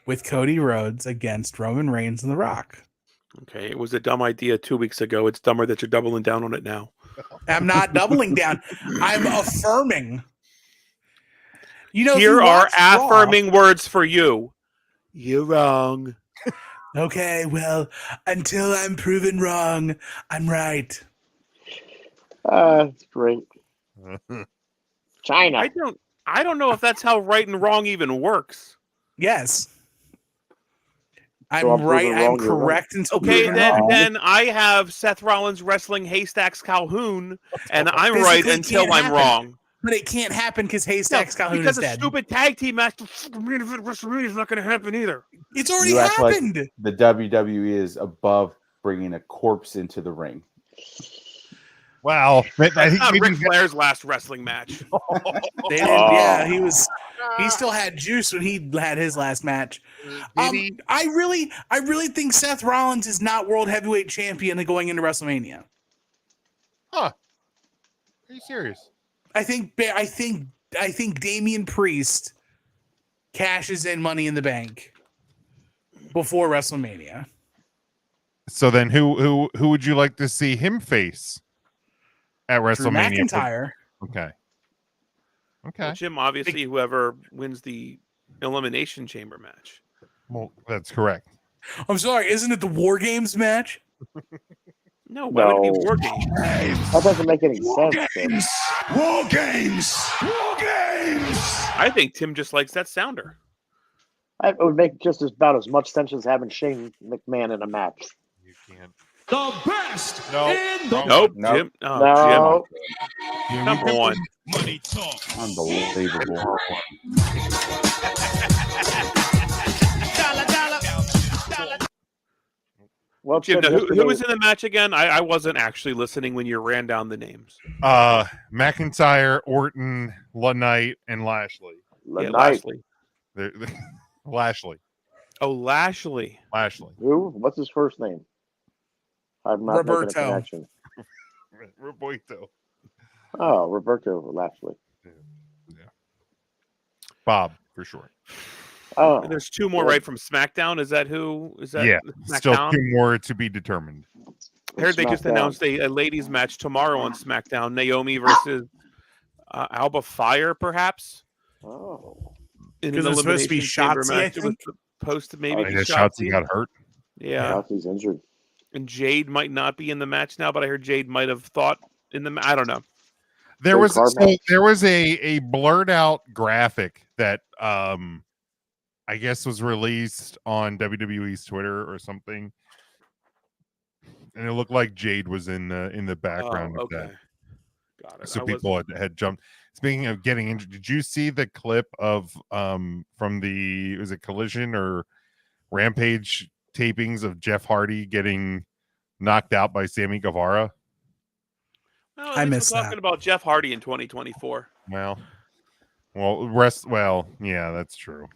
with Cody Rhodes against Roman Reigns and The Rock. Okay, it was a dumb idea 2 weeks ago. It's dumber that you're doubling down on it now. I'm not doubling down. I'm affirming. You know, here are affirming words for you. You're wrong. Okay, well, until I'm proven wrong, I'm right. It's great. China. I don't know if that's how right and wrong even works. Yes. So I'm I'm right. proven I'm wrong, you're right. correct until Okay, proven wrong. then I have Seth Rollins wrestling Haystacks Calhoun, and I'm Physically right can't until I'm happen. wrong. But it can't happen because No, Haystacks Calhoun because is a dead. stupid tag team match WrestleMania is not going to happen either. It's already You act like happened. the WWE is above bringing a corpse into the ring. Wow. I That's think not maybe Ric Flair's last wrestling match. They didn't. Yeah, he still had juice when he had his last match. did he? I really think Seth Rollins is not world heavyweight champion going into WrestleMania. Huh. Are you serious? I think Damian Priest cashes in Money in the Bank before WrestleMania. So then who would you like to see him face at Drew WrestleMania? McIntyre. Okay. Well, Jim, obviously, whoever wins the Elimination Chamber match. Well, that's correct. I'm sorry, isn't it the War Games match? No, why would it be No. War Games? That doesn't make any sense. Tim. War games! War games! I think Tim just likes that sounder. It would make just about as much sense as having Shane McMahon in a match. You can't. The best No. in the Nope, Nope. Jim. Oh, No. Jim. Come on. money talk. Unbelievable. Well, Jim, Tim, now, yesterday- who was in the match again? I wasn't actually listening when you ran down the names. McIntyre, Orton, LaKnight, and Lashley. Yeah, Night. Lashley. Lashley. Oh, Lashley. Lashley. Who? What's his first name? I'm not making a Roberto. connection. Roberto. Oh, Roberto Lashley. Bob, for sure. Oh, And there's two more right from SmackDown. Is that who? Is that Yeah. Still SmackDown? 2 more to be to I heard they just SmackDown. announced a ladies match tomorrow on SmackDown. Naomi versus Alba Fire, perhaps. Oh. In Because an it's supposed to be Elimination Chamber Shotzi, I match. It was think. supposed to maybe I be guess Shotzi. Shotzi got hurt. Yeah. Shotzi's injured. And Jade might not be in the match now, but I heard Jade might have thought in the. I don't know. There Big was card match. there was a blurred out graphic that I guess was released on WWE's Twitter or something, and it looked like Jade was in the background of that. Got it. So I people had jumped. Speaking of getting injured, did you see the clip of from the was it Collision or Rampage tapings of Jeff Hardy getting knocked out by Sammy Guevara? Well, I missed we're talking that. about Jeff Hardy in 2024. Well, yeah, that's true.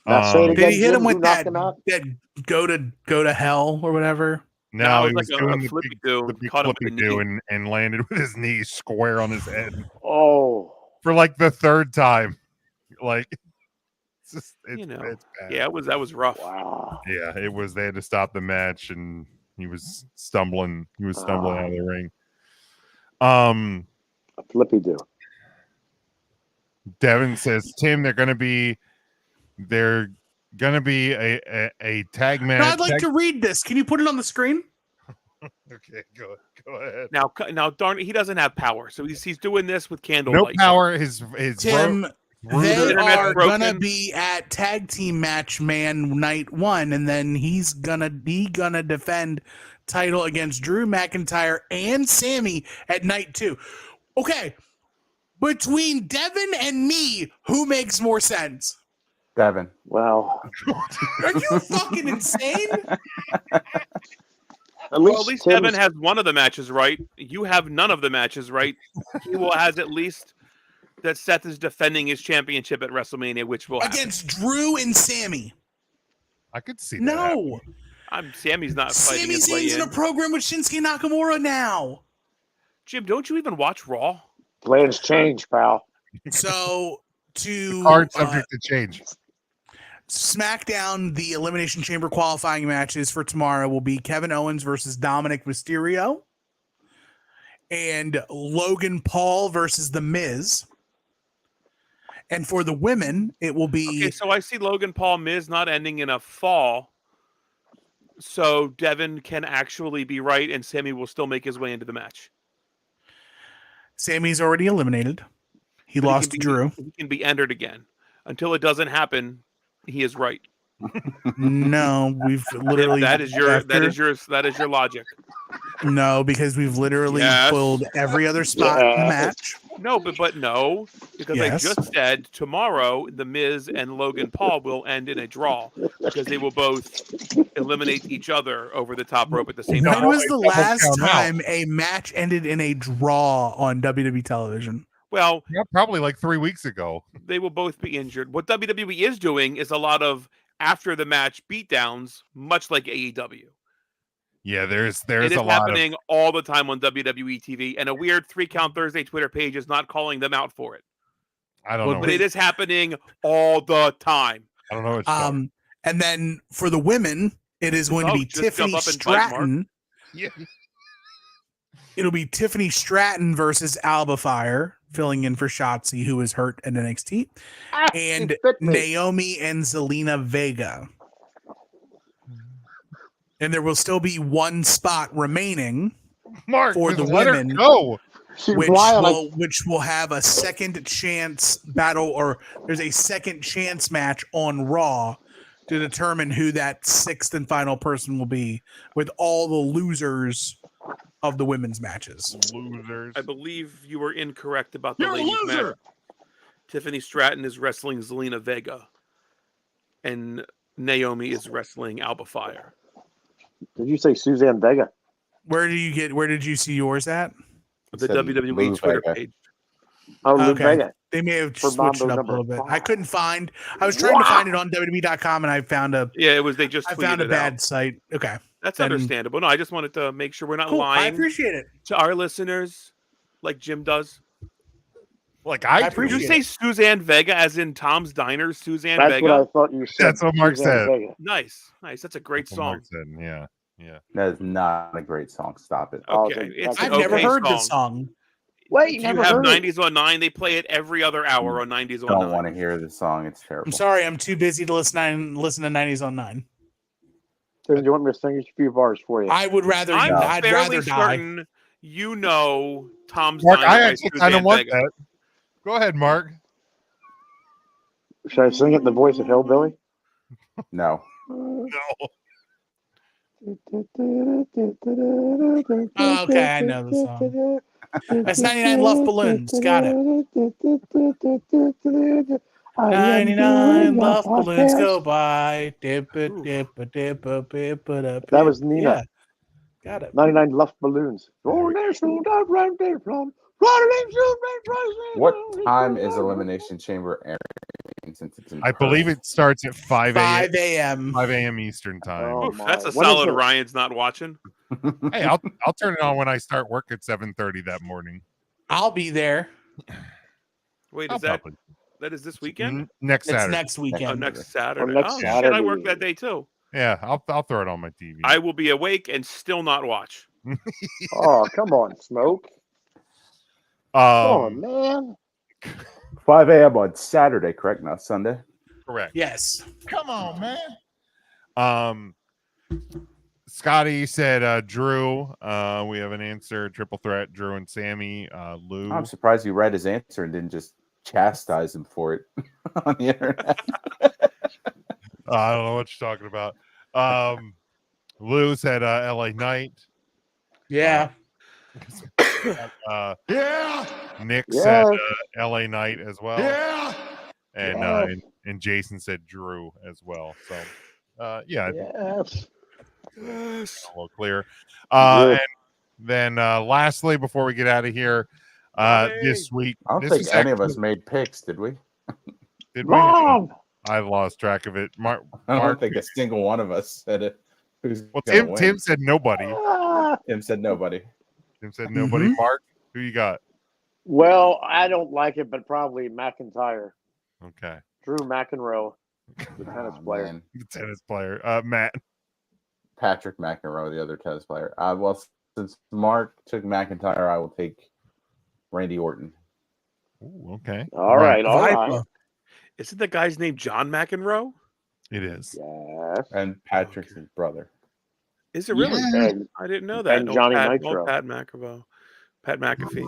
Now say it again. Did he hit Jim, him who with knocked that, him out? that go to hell or whatever? No, it he was was like a doing the flippy big, do, the big caught him with flippy the do knee. and landed with his knee square on his head Oh. for like the 3rd time. Like, it's just, it's bad. Yeah, that was rough. Wow. Yeah, it was. They had to stop the match, and he was stumbling. He was stumbling out of the ring. A flippy do. Devin says, Tim, they're gonna be a tag match. No, I'd like to read this. Can you put it on the screen? Okay, go ahead. Now, darn it, he doesn't have power, so he's doing this with No candlelight. power. His Tim, they Internet's are broken. gonna be at tag team match man night 1, and then he's gonna defend title against Drew McIntyre and Sammy at night 2. Okay, between Devin and me, who makes more sense? Devin. Well, Are you fucking insane? at Well, least Devin Tim's, has one of the matches right. You have none of the matches right. He has at least that Seth is defending his championship at WrestleMania, which will happen. Against Drew and Sammy. I could see that. happening. No. Sammy's not fighting Sami his way Zayn's in in. a program with Shinsuke Nakamura now. Jim, don't you even watch Raw? plans change, pal. So to Hard subject to change. SmackDown, the Elimination Chamber qualifying matches for tomorrow will be Kevin Owens versus Dominic Mysterio and Logan Paul versus The Miz. And for the women, it will be... Okay, so I see Logan Paul Miz not ending in a fall. So Devin can actually be right, and Sammy will still make his way into the match. Sammy's already eliminated. He But lost to Drew. He can be entered again. Until it doesn't happen, he is right. No, we've literally that is your logic. No, because we've literally Yes. pulled every other spot in the match. No, but no, because Yes. I just said tomorrow The Miz and Logan Paul will end in a draw because they will both eliminate each other over the top rope at the same time. When was the Double last count out. time a match ended in a draw on WWE television? Well, Yeah, probably like 3 weeks ago. they will both be injured. What WWE is doing is a lot of after the match beatdowns, much like AEW. Yeah, there's It is a lot of happening all the time on WWE TV, and a weird 3 Count Thursday Twitter page is not calling them out for it. I don't know. But it is happening all the time. I don't know what you're talking. And then for the women, it is going to be just Tiffany jump up and fight, Mark. Stratton. Yeah. It'll be Tiffany Stratton versus Alba Fire, filling in for Shotzi, who is hurt in NXT, and Naomi and Zelina Vega. And there will still be one spot remaining Mark, for the just let her women, go. which will have a second chance battle, or there's a second chance match on Raw to determine who that sixth and final person will be, with all the losers of the women's matches. Losers. I believe you were incorrect about the You're a ladies' loser. match. Tiffany Stratton is wrestling Zelina Vega, and Naomi is wrestling Alba Fire. Did you say Suzanne Vega? Where did you see yours at? The Said WWE Lou Twitter Vega. page. Oh, Lou Okay. Vega. They may have For switched it Mambo up a little bit. number I couldn't find. I was trying to find it on WWE.com, and I found a. Yeah, it was. They just I tweeted found a it bad out. site. Okay, That's then- understandable. No, I just wanted to make sure we're not cool. I lying appreciate it. to our listeners, like Jim does. Like I I Did you appreciate say it. Suzanne Vega, as in Tom's Diner? Suzanne That's Vega. what I thought you said. That's what Mark Suzanne said. Vega. Nice. That's a great That's what Mark song. said. Yeah. Yeah. That is not a great song. Stop it. Oh, Okay, it's I've an I've never okay heard song. the song. Wait, If never you have heard it. 90s on 9, they play it every other hour on 90s on Don't 9. want to hear the song. It's terrible. I'm sorry, I'm too busy to listen to 90s on 9. So do you want me to sing a few bars for you? I would rather. I'm I'd fairly rather die. certain you know Tom's Mark, Diner I by actually kind of Suzanne want Vega. that. Go ahead, Mark. Should I sing it in the voice of Hillbilly? No. No. Oh, okay, I know the song. That's 99 Love Balloons. Got it. 99 Love Balloons go by. That That was Nina. Yeah. Got it. 99 Luft Balloons. What time is Elimination Chamber airing? Since it's in I believe person? it starts at 5 a.m. 5 a.m. 5 a.m. Eastern time. Oh, Oof, that's a my. When is solid it? Ryan's not watching. Hey, I'll turn it on when I start work at 7:30 that morning. I'll be there. Wait, I'll is that probably- is this weekend? next It's Saturday. next weekend. Oh, next Saturday. Or next oh, shit, I work Saturday. that day too. Yeah, I'll throw it on my TV. I will be awake and still not watch. Oh, come on, Smoke. Come on, man. 5 a.m. on Saturday, correct? Not Sunday. Correct. Yes. Come on, man. Scotty said Drew. We have an answer. Triple threat. Drew and Sammy. Lou. I'm surprised you read his answer and didn't just chastise him for it on the internet. I don't know what you're talking about. Lou said LA Knight. Yeah. Yeah. Nick Yeah. said LA Knight as well. Yeah. And, Yeah. and Jason said Drew as well. So yeah, I think Yes. Yes. a little clear. Yeah. And then lastly, before we get out of here, this week, I don't this think is any of actually- us made picks, did we? did we? Mom! I lost track of it. I don't think a single one of us said it. Who's Well, gonna Tim win? said nobody. Ah. Tim said nobody. Tim said nobody. Mhm. Mark, who you got? Well, I don't like it, but probably McIntyre. Okay, Drew McEnroe, the tennis Oh, player. man. the tennis player, Matt. Patrick McEnroe, the other tennis player. Well, since Mark took McIntyre, I will take Randy Orton. Ooh, okay, All right, all right. Viper. Isn't the guy's name John McEnroe? it is. Yes. And Patrick's his brother. Is it really? Yeah. And, I didn't know that. and Johnny Pat, Nitro. Pat McAfee. Pat McAfee.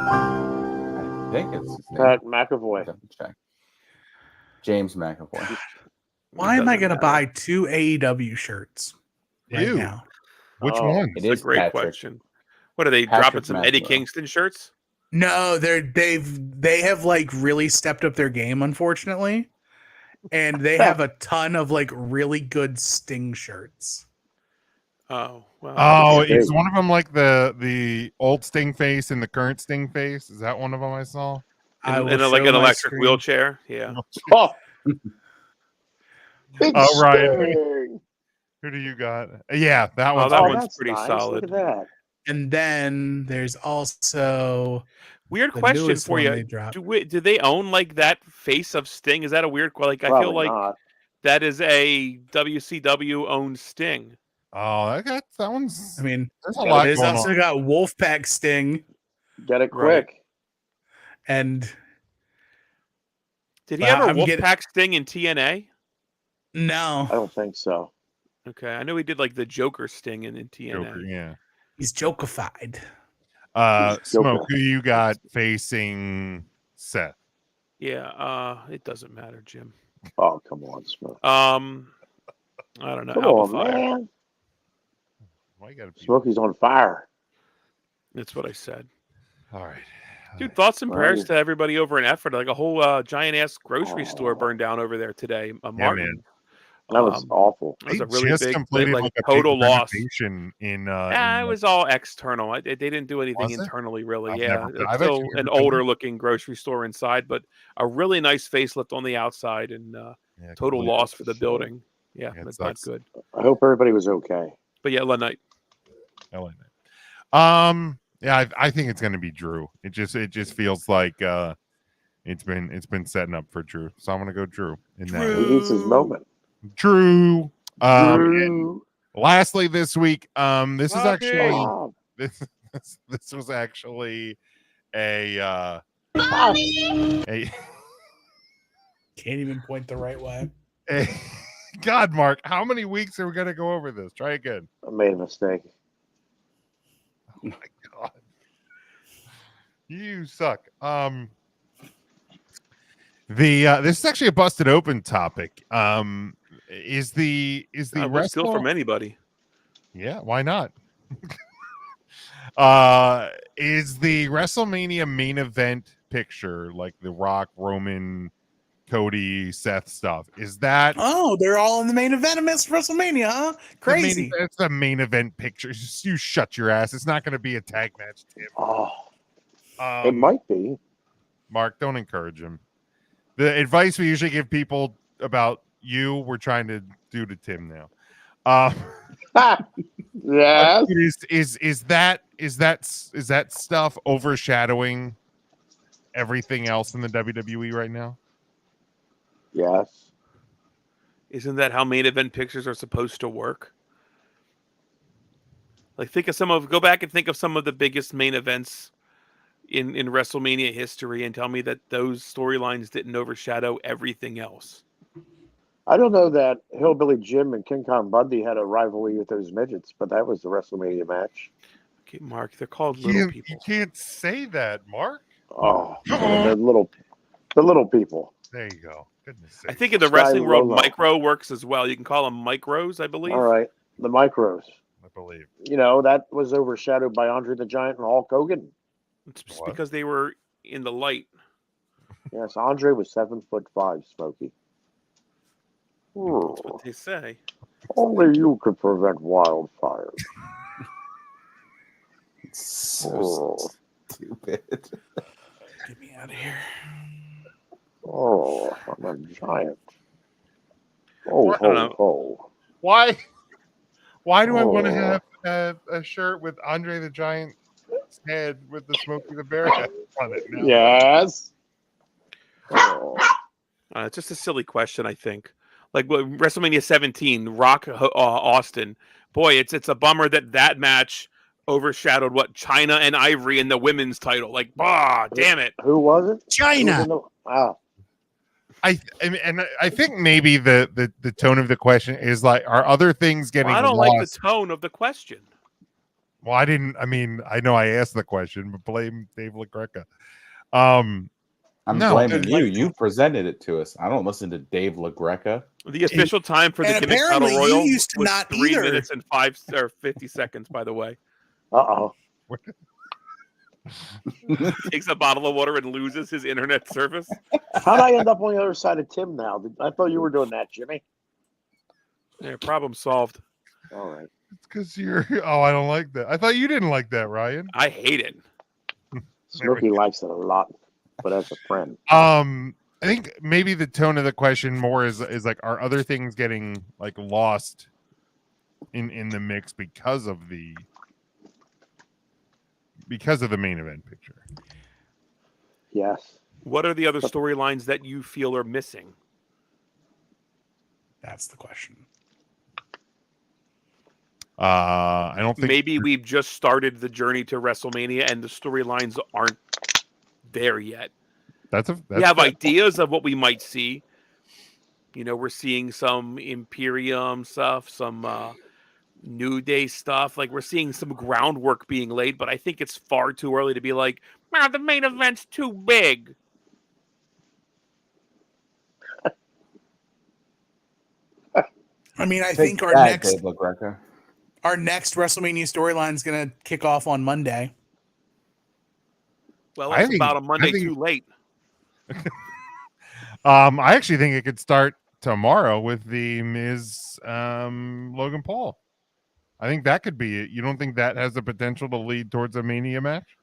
I think it's his name. Pat McAvoy. Double check. James McAvoy. Why am I Doesn't going to matter. buy 2 AEW shirts right Ew. now? Which Oh, one? It It's a is great Patrick. question. What are they Patrick dropping? Some Eddie McEnroe. Kingston shirts? No, they have like really stepped up their game, unfortunately, and they have a ton of like really good Sting shirts. Oh, well. Oh, Yeah. is one of them like the old Sting face and the current Sting face? Is that one of them I saw? I will In show like an my electric screen. wheelchair. Yeah. Oh, it's Oh, right. Sting. Who do you got? Yeah, that Oh, one's that Oh, pretty- one's that's pretty nice. solid. Look at that. And then there's also Weird the question newest for one you. they dropped. Do they own like that face of Sting? Is that a weird? Like I Probably feel like not. that is a WCW owned Sting. Oh, that one's. I mean, There's a lot there's going also on. got Wolfpack Sting, Get it Right. quick. and Did he Well, ever I'm getting- Wolfpack Sting in TNA? no, I don't think so. Okay, I know he did like the Joker Sting in TNA. Joker, yeah. he's Jokified. Smoke, Joker. who you got facing Seth? Yeah, it doesn't matter, Jim. Oh, come on, Smoke. I don't know. Come Alpha on, Fire. man. Why you gotta be... Smokey's on fire. That's what I said. All right. Dude, thoughts and Well, prayers to everybody over in Effort. Like a whole giant ass grocery store Oh. burned down over there today. man. Martin. That was awful. It was They a really just big, completed like a total big loss. renovation in It was all external. They didn't do anything Was it? internally, really. I've Yeah, never been- it's I've still actually never an been there. older looking grocery store inside, but a really nice facelift on the outside, and Yeah, total completely. loss for the building. Yeah, Yeah, it that's not sucks. good. I hope everybody was okay. But yeah, LA Knight. I like that. Yeah, I think it's gonna be Drew. It just feels like it's been setting up for Drew. So I'm gonna go Drew in that. He needs his moment. Drew. And Drew. lastly this week, this is actually Bob. this was actually a Can't even point the right way. God, Mark, how many weeks are we gonna go over this? Try again. I made a mistake. Oh my god. You suck. This is actually a busted open topic. Is the We'll steal wrestle from anybody. Yeah, why not? Is the WrestleMania main event picture like the Rock, Roman, Cody, Seth stuff? Is that Oh, they're all in the main event of WrestleMania, huh? Crazy. It's the main event picture. You shut your ass. It's not going to be a tag match, Tim. Oh, it might be. Mark, don't encourage him. The advice we usually give people about you, we're trying to do to Tim now. Yes. Is that stuff overshadowing everything else in the WWE right now? Yes. Isn't that how main event pictures are supposed to work? Like go back and think of some of the biggest main events in WrestleMania history and tell me that those storylines didn't overshadow everything else. I don't know that Hillbilly Jim and King Kong Bundy had a rivalry with those midgets, but that was the WrestleMania match. Okay, Mark, they're called little people. You can't say that, Mark. Oh, the little people. There you go. Goodness I sake. think in the Sky wrestling world, Lolo. micro works as well. You can call them micros, I believe. All right, the micros. I believe. You know, that was overshadowed by Andre the Giant and Hulk Hogan. It's just What? because they were in the light. Yes, Andre was 7'5", Smokey. That's what they say. Only you could prevent wildfires. So stupid. Get me out of here. Oh, I'm a giant. Oh, I don't know. ho. Why do I want to Oh. have a shirt with Andre the Giant's head with the Smokey the Bear head on it now? Yes. Oh. It's just a silly question, I think. Like WrestleMania 17, Rock Austin. Boy, it's a bummer that match overshadowed what China and Ivory in the women's title. Like, damn it. Who was it? China. Who was in the- I mean, and I think maybe the tone of the question is like, are other things getting I don't lost? like the tone of the question. Well, I didn't. I mean, I know I asked the question, but blame Dave LaGreca. I'm blaming you. You presented it to us. I don't listen to Dave LaGreca. The official time for the and gimmick battle apparently you royal used to was not 3 either. minutes and 50 seconds. By the way, Uh-oh. takes a bottle of water and loses his internet service. How'd I end up on the other side of Tim now? I thought you were doing that, Jimmy. Yeah, problem solved. All right. It's because you're. Oh, I don't like that. I thought you didn't like that, Ryan. I hate it. Smokey likes it a lot, but as a friend. I think maybe the tone of the question more is like, are other things getting like lost in the mix because of the main event picture? Yes. What are the other storylines that you feel are missing? That's the question. I don't think maybe we've just started the journey to WrestleMania and the storylines aren't there yet. We have ideas of what we might see. You know, we're seeing some Imperium stuff, some New Day stuff. Like, we're seeing some groundwork being laid, but I think it's far too early to be like, wow, the main event's too big. I mean, I Take think our that, next Dave LaGreca. WrestleMania storyline is going to kick off on Monday. Well, it's about a Monday too late. I actually think it could start tomorrow with the Miz Logan Paul. I think that could be it. You don't think that has the potential to lead towards a Mania match?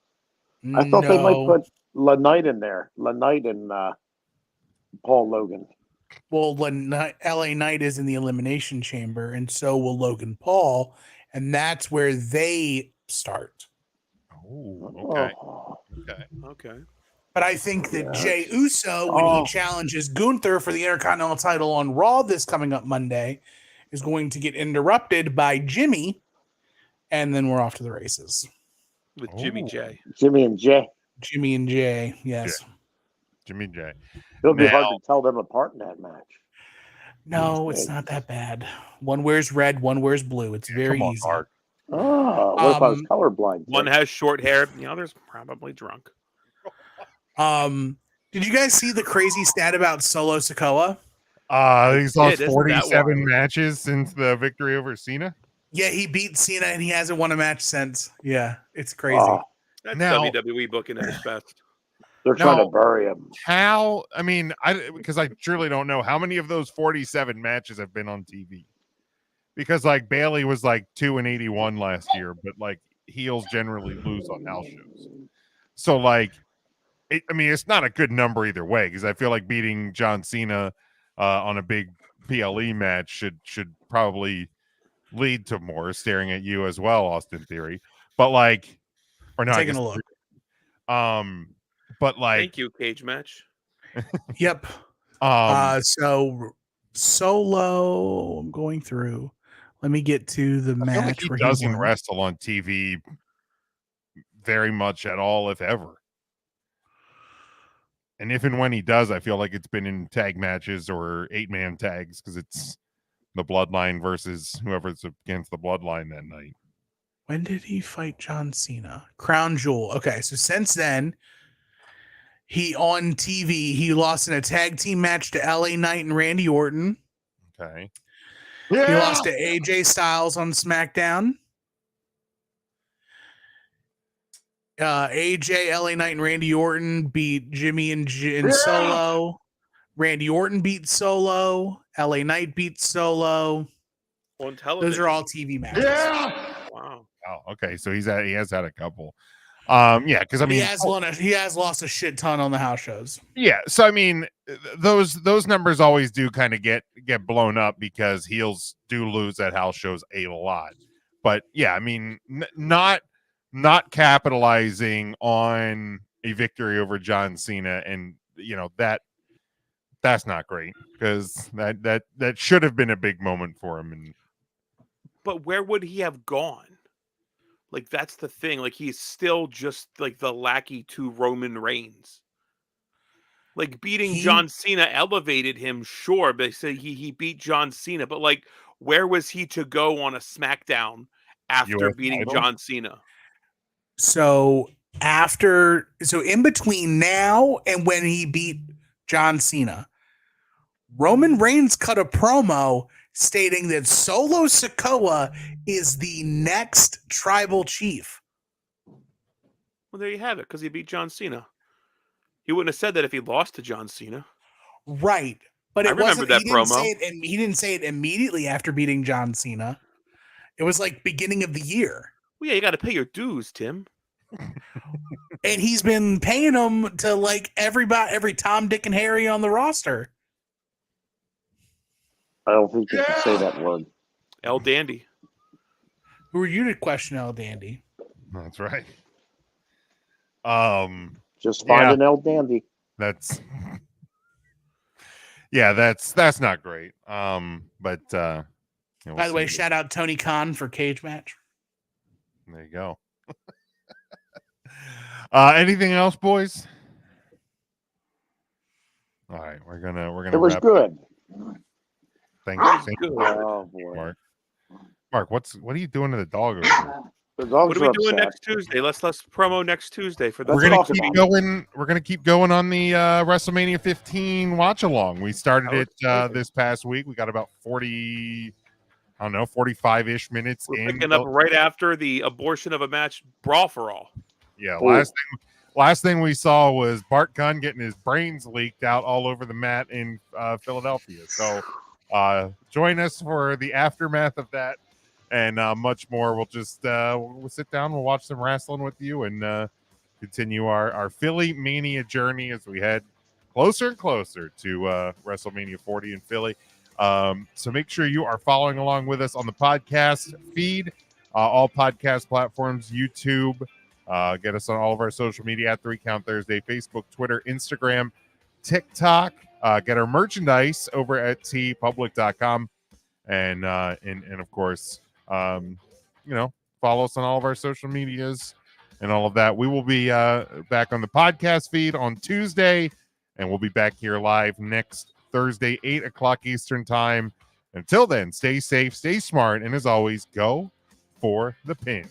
I thought they might put La Knight in there. La Knight and Paul Logan. Well, LA Knight is in the Elimination Chamber, and so will Logan Paul, and that's where they start. Oh, Okay. But I think that Jey Uso, when he challenges Gunther for the Intercontinental title on Raw this coming up Monday, is going to get interrupted by Jimmy, and then we're off to the races. With Jimmy J. Jimmy and Jay. Jimmy and Jay, yes. Jimmy J. It'll be hard to tell them apart in that match. No, it's not that bad. One wears red, one wears blue. It's very easy. Oh, what if I was colorblind? One has short hair, the other's probably drunk. Did you guys see the crazy stat about Solo Sikoa? He's lost 47 matches since the victory over Cena. Yeah, he beat Cena and he hasn't won a match since. Yeah, it's crazy. That's Now- WWE booking at its best. They're trying to bury him. How? I mean, because I truly don't know how many of those 47 matches have been on TV. Because like Bailey was like 2-81 last year, but like heels generally lose on house shows. So like, I mean, it's not a good number either way because I feel like beating John Cena on a big PLE match should probably lead to more. Staring at you as well, Austin Theory. But like, or not Taking a look. But like, thank you, cage match. Yep. So Solo, I'm going through. Let me get to the I feel match like he where doesn't won. wrestle on TV very much at all, if ever. And if and when he does, I feel like it's been in tag matches or 8-man tags because it's the Bloodline versus whoever's against the Bloodline that night. When did he fight John Cena? Crown Jewel. Okay, so since then, he on TV, he lost in a tag team match to LA Knight and Randy Orton. Okay. He lost to AJ Styles on SmackDown. AJ, LA Knight, and Randy Orton beat Jimmy and Solo. Randy Orton beat Solo. LA Knight beat Solo. On television. Those are all TV matches. Wow. Oh, okay. So he has had a couple. Yeah, because I mean, he has lost a shit ton on the house shows. Yeah, so I mean, those numbers always do kind of get blown up because heels do lose at house shows a lot. But yeah, I mean, not capitalizing on a victory over John Cena, and you know that's not great because that should have been a big moment for him. And but where would he have gone? Like, that's the thing. Like, he's still just like the lackey to Roman Reigns. Like beating John Cena elevated him, sure. They say he beat John Cena, but like, where was he to go on a SmackDown after US beating title? John Cena? So in between now and when he beat John Cena, Roman Reigns cut a promo stating that Solo Sikoa is the next tribal chief. Well, there you have it, because he beat John Cena. He wouldn't have said that if he lost to John Cena. Right. But I it remember wasn't that he didn't promo. say it, and he didn't say it immediately after beating John Cena. It was like beginning of the year. Well, yeah, you got to pay your dues, Tim. And he's been paying them to like every Tom, Dick, and Harry on the roster. I don't think you can say that word. El Dandy. Who are you to question El Dandy? That's right. Just find Yeah. an El Dandy. That's that's not great. But we'll By the way, see. shout out Tony Khan for cage match. There you go. Anything else, boys? All right, we're gonna It was wrap. good. Thank you, Oh boy. Mark. Mark, what are you doing to the dog over there? The dogs What are we are doing upset. next Tuesday? Let's promo next Tuesday for the. We're Let's gonna talk keep about it. going. We're gonna keep going on the WrestleMania 15 watch along. We started it this past week. We got about 45-ish minutes We're in. picking up right after the abortion of a match brawl for all. Yeah, last thing we saw was Bart Gunn getting his brains leaked out all over the mat in Philadelphia. So join us for the aftermath of that and much more. We'll just we'll sit down, we'll watch some wrestling with you, and continue our Philly Mania journey as we head closer and closer to WrestleMania 40 in Philly. So make sure you are following along with us on the podcast feed, all podcast platforms, YouTube. Get us on all of our social media at 3 Count Thursday, Facebook, Twitter, Instagram, TikTok. Get our merchandise over at tpublic.com. And of course, follow us on all of our social medias and all of that. We will be back on the podcast feed on Tuesday, and we'll be back here live next Thursday, 8 o'clock Eastern time. Until then, stay safe, stay smart, and as always, go for the pin.